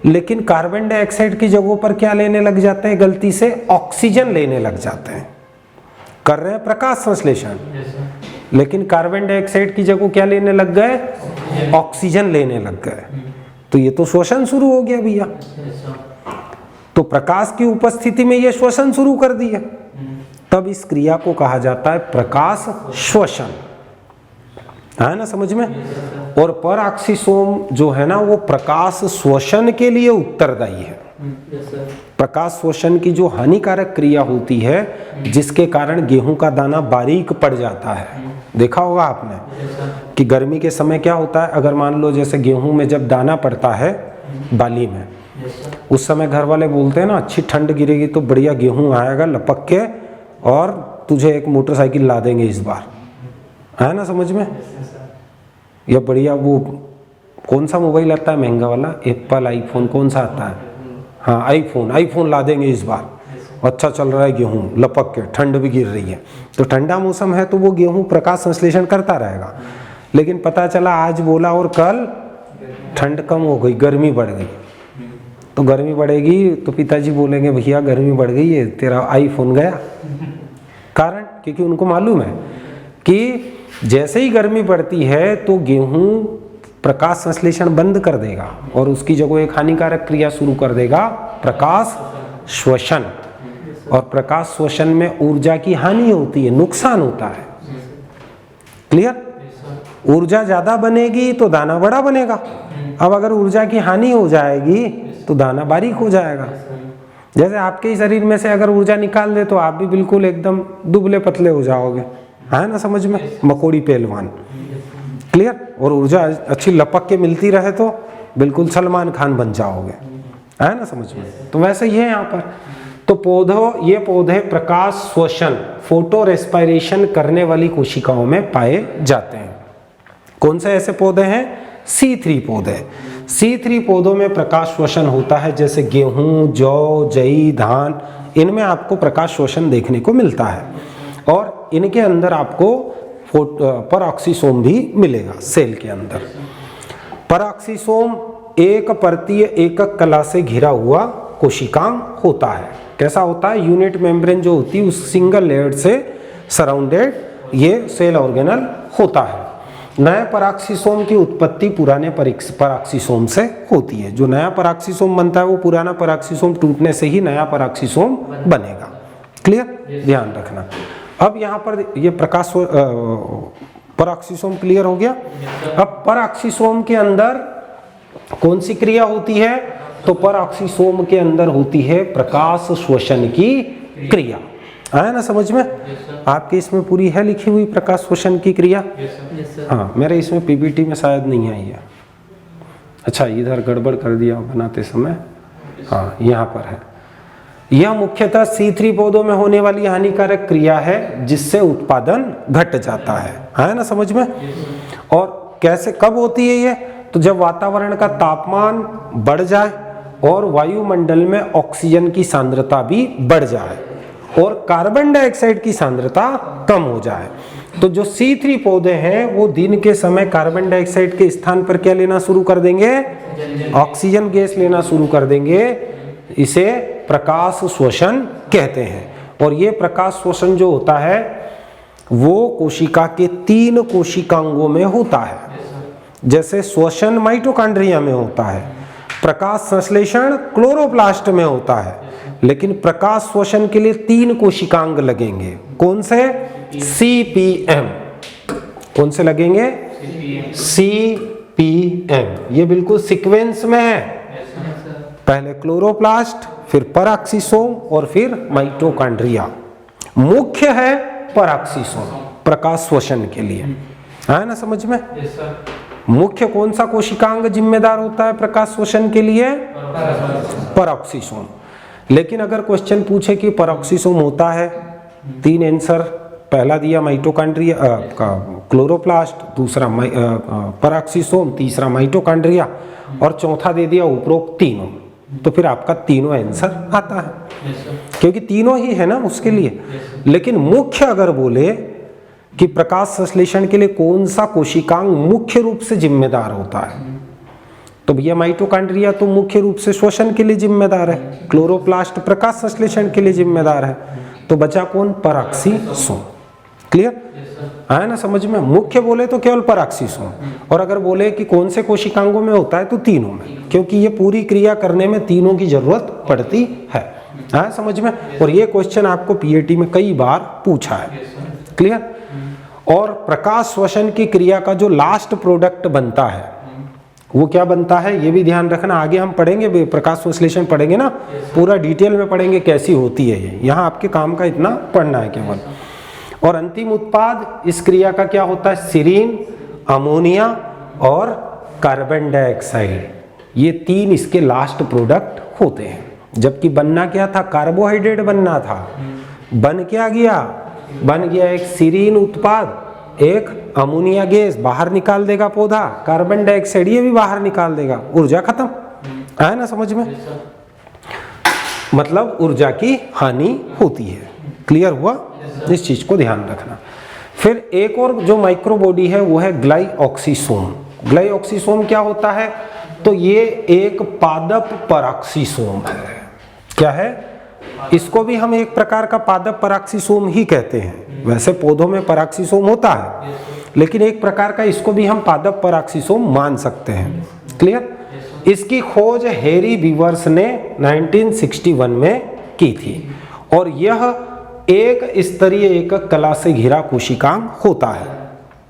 लेकिन कार्बन डाइऑक्साइड की जगहों पर क्या लेने लग जाते हैं, गलती से ऑक्सीजन लेने लग जाते हैं। कर रहे हैं प्रकाश संश्लेषण, लेकिन कार्बन डाइऑक्साइड की जगह क्या लेने लग गए, ऑक्सीजन लेने लग गए। तो ये तो श्वसन शुरू हो गया भैया। तो प्रकाश की उपस्थिति में ये श्वसन शुरू कर दिया, तब इस क्रिया को कहा जाता है प्रकाश श्वसन। है ना समझ में? और पराक्सीसोम जो है ना, वो प्रकाश श्वसन के लिए उत्तरदायी है। प्रकाश श्वसन की जो हानिकारक क्रिया होती है, जिसके कारण गेहूं का दाना बारीक पड़ जाता है, देखा होगा आपने कि गर्मी के समय क्या होता है, अगर मान लो जैसे गेहूं में जब दाना पड़ता है बाली में, उस समय घर वाले बोलते हैं ना, अच्छी ठंड गिरेगी तो बढ़िया गेहूं आएगा लपक के और तुझे एक मोटरसाइकिल ला देंगे इस बार। है ना समझ में? या बढ़िया वो कौन सा मोबाइल आता है महंगा वाला, एप्पल आईफोन कौन सा आता है, हाँ आईफोन ला देंगे इस बार, अच्छा चल रहा है गेहूं लपक के, ठंड भी गिर रही है। तो ठंडा मौसम है तो वो गेहूं प्रकाश संश्लेषण करता रहेगा। लेकिन पता चला आज बोला और कल ठंड कम हो गई, गर्मी बढ़ गई। तो गर्मी बढ़ेगी तो पिताजी बोलेंगे भैया गर्मी बढ़ गई है, तेरा आईफोन गया। कारण, क्योंकि उनको मालूम है कि जैसे ही गर्मी बढ़ती है तो गेहूं प्रकाश संश्लेषण बंद कर देगा और उसकी जगह एक हानिकारक क्रिया शुरू कर देगा, प्रकाश श्वसन। और प्रकाश श्वसन में ऊर्जा की हानि होती है, नुकसान होता है। क्लियर? ऊर्जा ज्यादा बनेगी तो दाना बड़ा बनेगा। अब अगर ऊर्जा की हानि हो जाएगी तो दाना बारीक हो जाएगा। जैसे आपके ही शरीर में से अगर ऊर्जा निकाल दे तो आप भी बिल्कुल एकदम दुबले पतले हो जाओगे। है ना समझ में? मकोड़ी पहलवान। क्लियर? और ऊर्जा अच्छी लपक के मिलती रहे तो बिल्कुल सलमान खान बन जाओगे। है ना समझ में? तो वैसे ही है यहाँ पर। तो ये पौधे प्रकाश श्वसन, फोटो रेस्पिरेशन करने वाली कोशिकाओं में पाए जाते हैं। कौन से ऐसे पौधे हैं? C3 पौधे। C3 पौधों में प्रकाश शोषण होता है, जैसे गेहूं, जौ, जई, धान, इनमें आपको प्रकाश शोषण देखने को मिलता है। और इनके अंदर आपको परऑक्सीसोम भी मिलेगा सेल के अंदर। परऑक्सीसोम एक परतीय एकक कला से घिरा हुआ कोशिकांग होता है। कैसा होता है? यूनिट मेम्ब्रेन जो होती है उस सिंगल लेयर से सराउंडेड ये सेल ऑर्गेनल होता है। नए परऑक्सीसोम की उत्पत्ति पुराने परऑक्सीसोम से होती है। जो नया परऑक्सीसोम बनता है वो पुराना परऑक्सीसोम टूटने से ही नया परऑक्सीसोम बनेगा। क्लियर? ध्यान रखना। अब यहाँ पर ये परऑक्सीसोम क्लियर हो गया। अब परऑक्सीसोम के अंदर कौन सी क्रिया होती है? तो परऑक्सीसोम के अंदर होती है प्रकाश श्वसन की क्रिया। आया ना समझ में? आपके इसमें पूरी है लिखी हुई प्रकाश श्वसन की क्रिया? हाँ, मेरे इसमें पीपीटी में शायद नहीं आई है। अच्छा, इधर गड़बड़ कर दिया बनाते समय। हाँ, यहाँ पर है। यह मुख्यतः C3 पौधों में होने वाली हानिकारक क्रिया है जिससे उत्पादन घट जाता है। आया ना समझ में? और कैसे, कब होती है ये? तो जब वातावरण का तापमान बढ़ जाए और वायुमंडल में ऑक्सीजन की सांद्रता भी बढ़ जाए और कार्बन डाइऑक्साइड की सांद्रता कम हो जाए। तो जो C3 पौधे हैं वो दिन के समय कार्बन डाइऑक्साइड के स्थान पर क्या लेना शुरू कर देंगे? ऑक्सीजन गैस लेना शुरू कर देंगे। इसे प्रकाश श्वसन कहते हैं। और ये प्रकाश श्वसन जो होता है वो कोशिका के 3 कोशिकांगों में होता है। जैसे श्वसन माइटोकॉन्ड्रिया में होता है, प्रकाश संश्लेषण क्लोरोप्लास्ट में होता है, लेकिन प्रकाश श्वसन के लिए 3 कोशिकांग लगेंगे। कौन से? CPM। कौन से लगेंगे? CPM। ये बिल्कुल सीक्वेंस में है। पहले क्लोरोप्लास्ट, फिर परऑक्सीसोम और फिर माइटोकॉन्ड्रिया। मुख्य है परऑक्सीसोम प्रकाश श्वसन के लिए। है ना समझ में? मुख्य कौन सा कोशिकांग जिम्मेदार होता है प्रकाश श्वसन के लिए? परऑक्सीसोम। लेकिन अगर क्वेश्चन पूछे कि परऑक्सीसोम होता है, 3 आंसर। पहला दिया माइटोकॉन्ड्रिया का क्लोरोप्लास्ट, दूसरा परऑक्सीसोम, तीसरा माइटोकॉन्ड्रिया और चौथा दे दिया उपरोक्त तीनों, तो फिर आपका तीनों आंसर आता है, क्योंकि तीनों ही है ना उसके लिए। लेकिन मुख्य अगर बोले कि प्रकाश संश्लेषण के लिए कौन सा कोशिकांग मुख्य रूप से जिम्मेदार होता है, तो भैया माइटोकॉन्ड्रिया तो मुख्य रूप से श्वसन के लिए जिम्मेदार है, क्लोरोप्लास्ट प्रकाश संश्लेषण के लिए जिम्मेदार है, तो बचा कौन? परऑक्सीसोम। क्लियर है ना समझ में? मुख्य बोले तो केवल परऑक्सीसोम, और अगर बोले कि कौन से कोशिकांगों में होता है तो तीनों में, क्योंकि ये पूरी क्रिया करने में तीनों की जरूरत पड़ती है। समझ में? और ये क्वेश्चन आपको पीएटी में कई बार पूछा है। क्लियर? और प्रकाश श्वसन की क्रिया का जो लास्ट प्रोडक्ट बनता है वो क्या बनता है, ये भी ध्यान रखना। आगे हम पढ़ेंगे, प्रकाश संश्लेषण पढ़ेंगे ना, पूरा डिटेल में पढ़ेंगे कैसी होती है ये। यहाँ आपके काम का इतना पढ़ना है केवल। और अंतिम उत्पाद इस क्रिया का क्या होता है? सीरीन, अमोनिया और कार्बन डाइऑक्साइड, ये 3 इसके लास्ट प्रोडक्ट होते हैं। जबकि बनना क्या था? कार्बोहाइड्रेट बनना था। बन क्या गया? बन गया एक सीरीन उत्पाद, एक अमोनिया गैस बाहर निकाल देगा पौधा, कार्बन डाइऑक्साइड ये भी बाहर निकाल देगा, ऊर्जा खत्म। है ना समझ में? मतलब ऊर्जा की हानि होती है। क्लियर हुआ? इस चीज को ध्यान रखना। फिर एक और जो माइक्रो बॉडी है वो है ग्लाइऑक्सीसोम। ग्लाइऑक्सीसोम क्या होता है? तो ये एक पादप परऑक्सीसोम है। क्या है? इसको भी हम एक प्रकार का पादप परऑक्सीसोम ही कहते हैं। वैसे पौधों में परऑक्सीसोम होता है, लेकिन एक प्रकार का इसको भी हम पादप परऑक्सीसोम मान सकते हैं। क्लियर? इसकी खोज हैरी बीवर्स ने 1961 में की थी, और यह एक स्तरीय एकक कला से घिरा कोशिकांग होता है।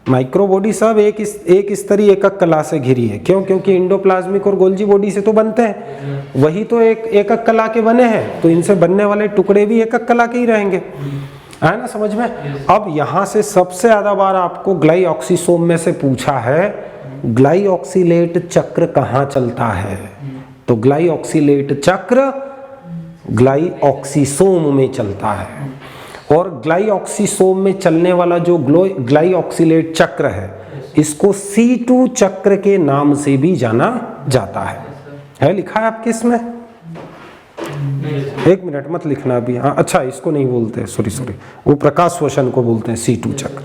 माइक्रो बॉडी सब एक स्तरीय एकक कला से घिरी है। क्यों? क्योंकि इंडोप्लाज्मिक और गोल्जी बॉडी से तो बनते हैं, वही तो एक एकक कला के बने हैं, तो इनसे बनने वाले टुकड़े भी एकक कला के ही रहेंगे। है ना समझ में? अब यहाँ से सबसे ज्यादा बार आपको ग्लाइऑक्सीसोम में से पूछा है ग्लाइऑक्सीलेट चक्र कहाँ चलता है, तो ग्लाइऑक्सीलेट चक्र ग्लाइऑक्सीसोम में चलता है। और ग्लाइऑक्सीसोम में चलने वाला जो ग्लाइऑक्सीलेट चक्र है इसको C2 चक्र के नाम से भी जाना जाता है लिखा है आपके इसमें? एक मिनट मत लिखना अभी। हाँ अच्छा, इसको नहीं बोलते, सॉरी वो प्रकाश श्वसन को बोलते हैं C2 चक्र।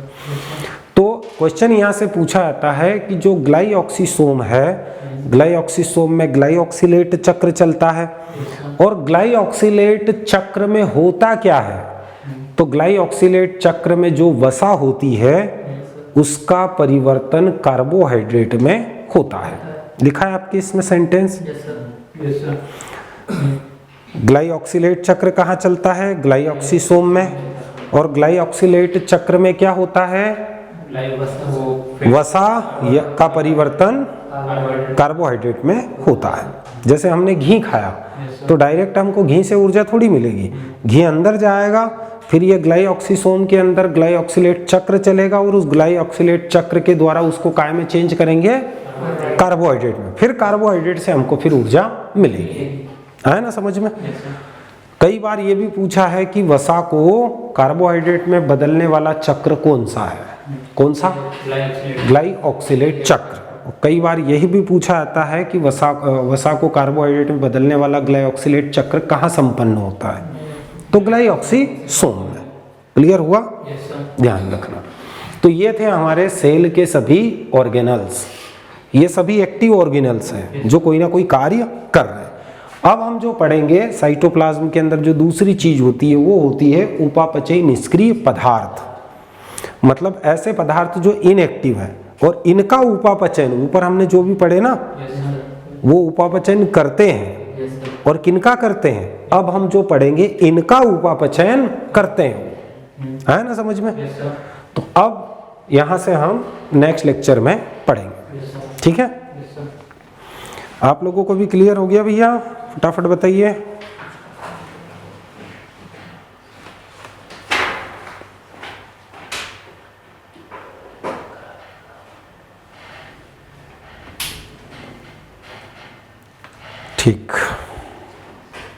तो क्वेश्चन यहाँ से पूछा जाता है कि जो ग्लाइऑक्सीसोम है, ग्लाइऑक्सीसोम में ग्लाइऑक्सिलेट चक्र चलता है, और ग्लाइऑक्सिलेट चक्र में होता क्या है? तो ग्लाइऑक्सिलेट चक्र में जो वसा होती है उसका परिवर्तन कार्बोहाइड्रेट में होता है। लिखा है आपके इसमें सेंटेंस? ग्लाइऑक्सिलेट चक्र कहाँ चलता है? ग्लाइऑक्सीसोम में। और ग्लाइऑक्सिलेट चक्र में क्या होता है? वसा का परिवर्तन कार्बोहाइड्रेट में होता है। जैसे हमने घी खाया तो डायरेक्ट हमको घी से ऊर्जा थोड़ी मिलेगी, घी अंदर जाएगा, फिर ये ग्लाइऑक्सीसोम के अंदर ग्लाइऑक्सिलेट चक्र चलेगा और उस ग्लाइऑक्सिलेट चक्र के द्वारा उसको काय में चेंज करेंगे? कार्बोहाइड्रेट में। फिर कार्बोहाइड्रेट से हमको फिर ऊर्जा मिलेगी। है ना समझ में? कई बार ये भी पूछा है कि वसा को कार्बोहाइड्रेट में बदलने वाला चक्र कौन सा है? कौन सा? ग्लाइऑक्सिलेट चक्र। कई बार यही भी पूछा जाता है कि वसा को कार्बोहाइड्रेट में बदलने वाला ग्लाइऑक्सिलेट चक्र कहाँ संपन्न होता है? तो ग्लाइऑक्सीसोम में। क्लियर हुआ? ध्यान रखना। तो ये थे हमारे सेल के सभी ऑर्गेनल्स। ये सभी एक्टिव ऑर्गेनल्स हैं जो कोई ना कोई कार्य कर रहे हैं। अब हम जो पढ़ेंगे साइटोप्लाज्म के अंदर जो दूसरी चीज होती है वो होती है उपापचयी निष्क्रिय पदार्थ। मतलब ऐसे पदार्थ जो इनएक्टिव है और इनका उपापचयन, ऊपर हमने जो भी पढ़े ना, वो उपापचयन करते हैं। और किनका करते हैं? अब हम जो पढ़ेंगे इनका उपापचयन करते हैं। है ना समझ में? तो अब यहां से हम नेक्स्ट लेक्चर में पढ़ेंगे। ठीक है? आप लोगों को भी क्लियर हो गया भैया? फटाफट बताइए।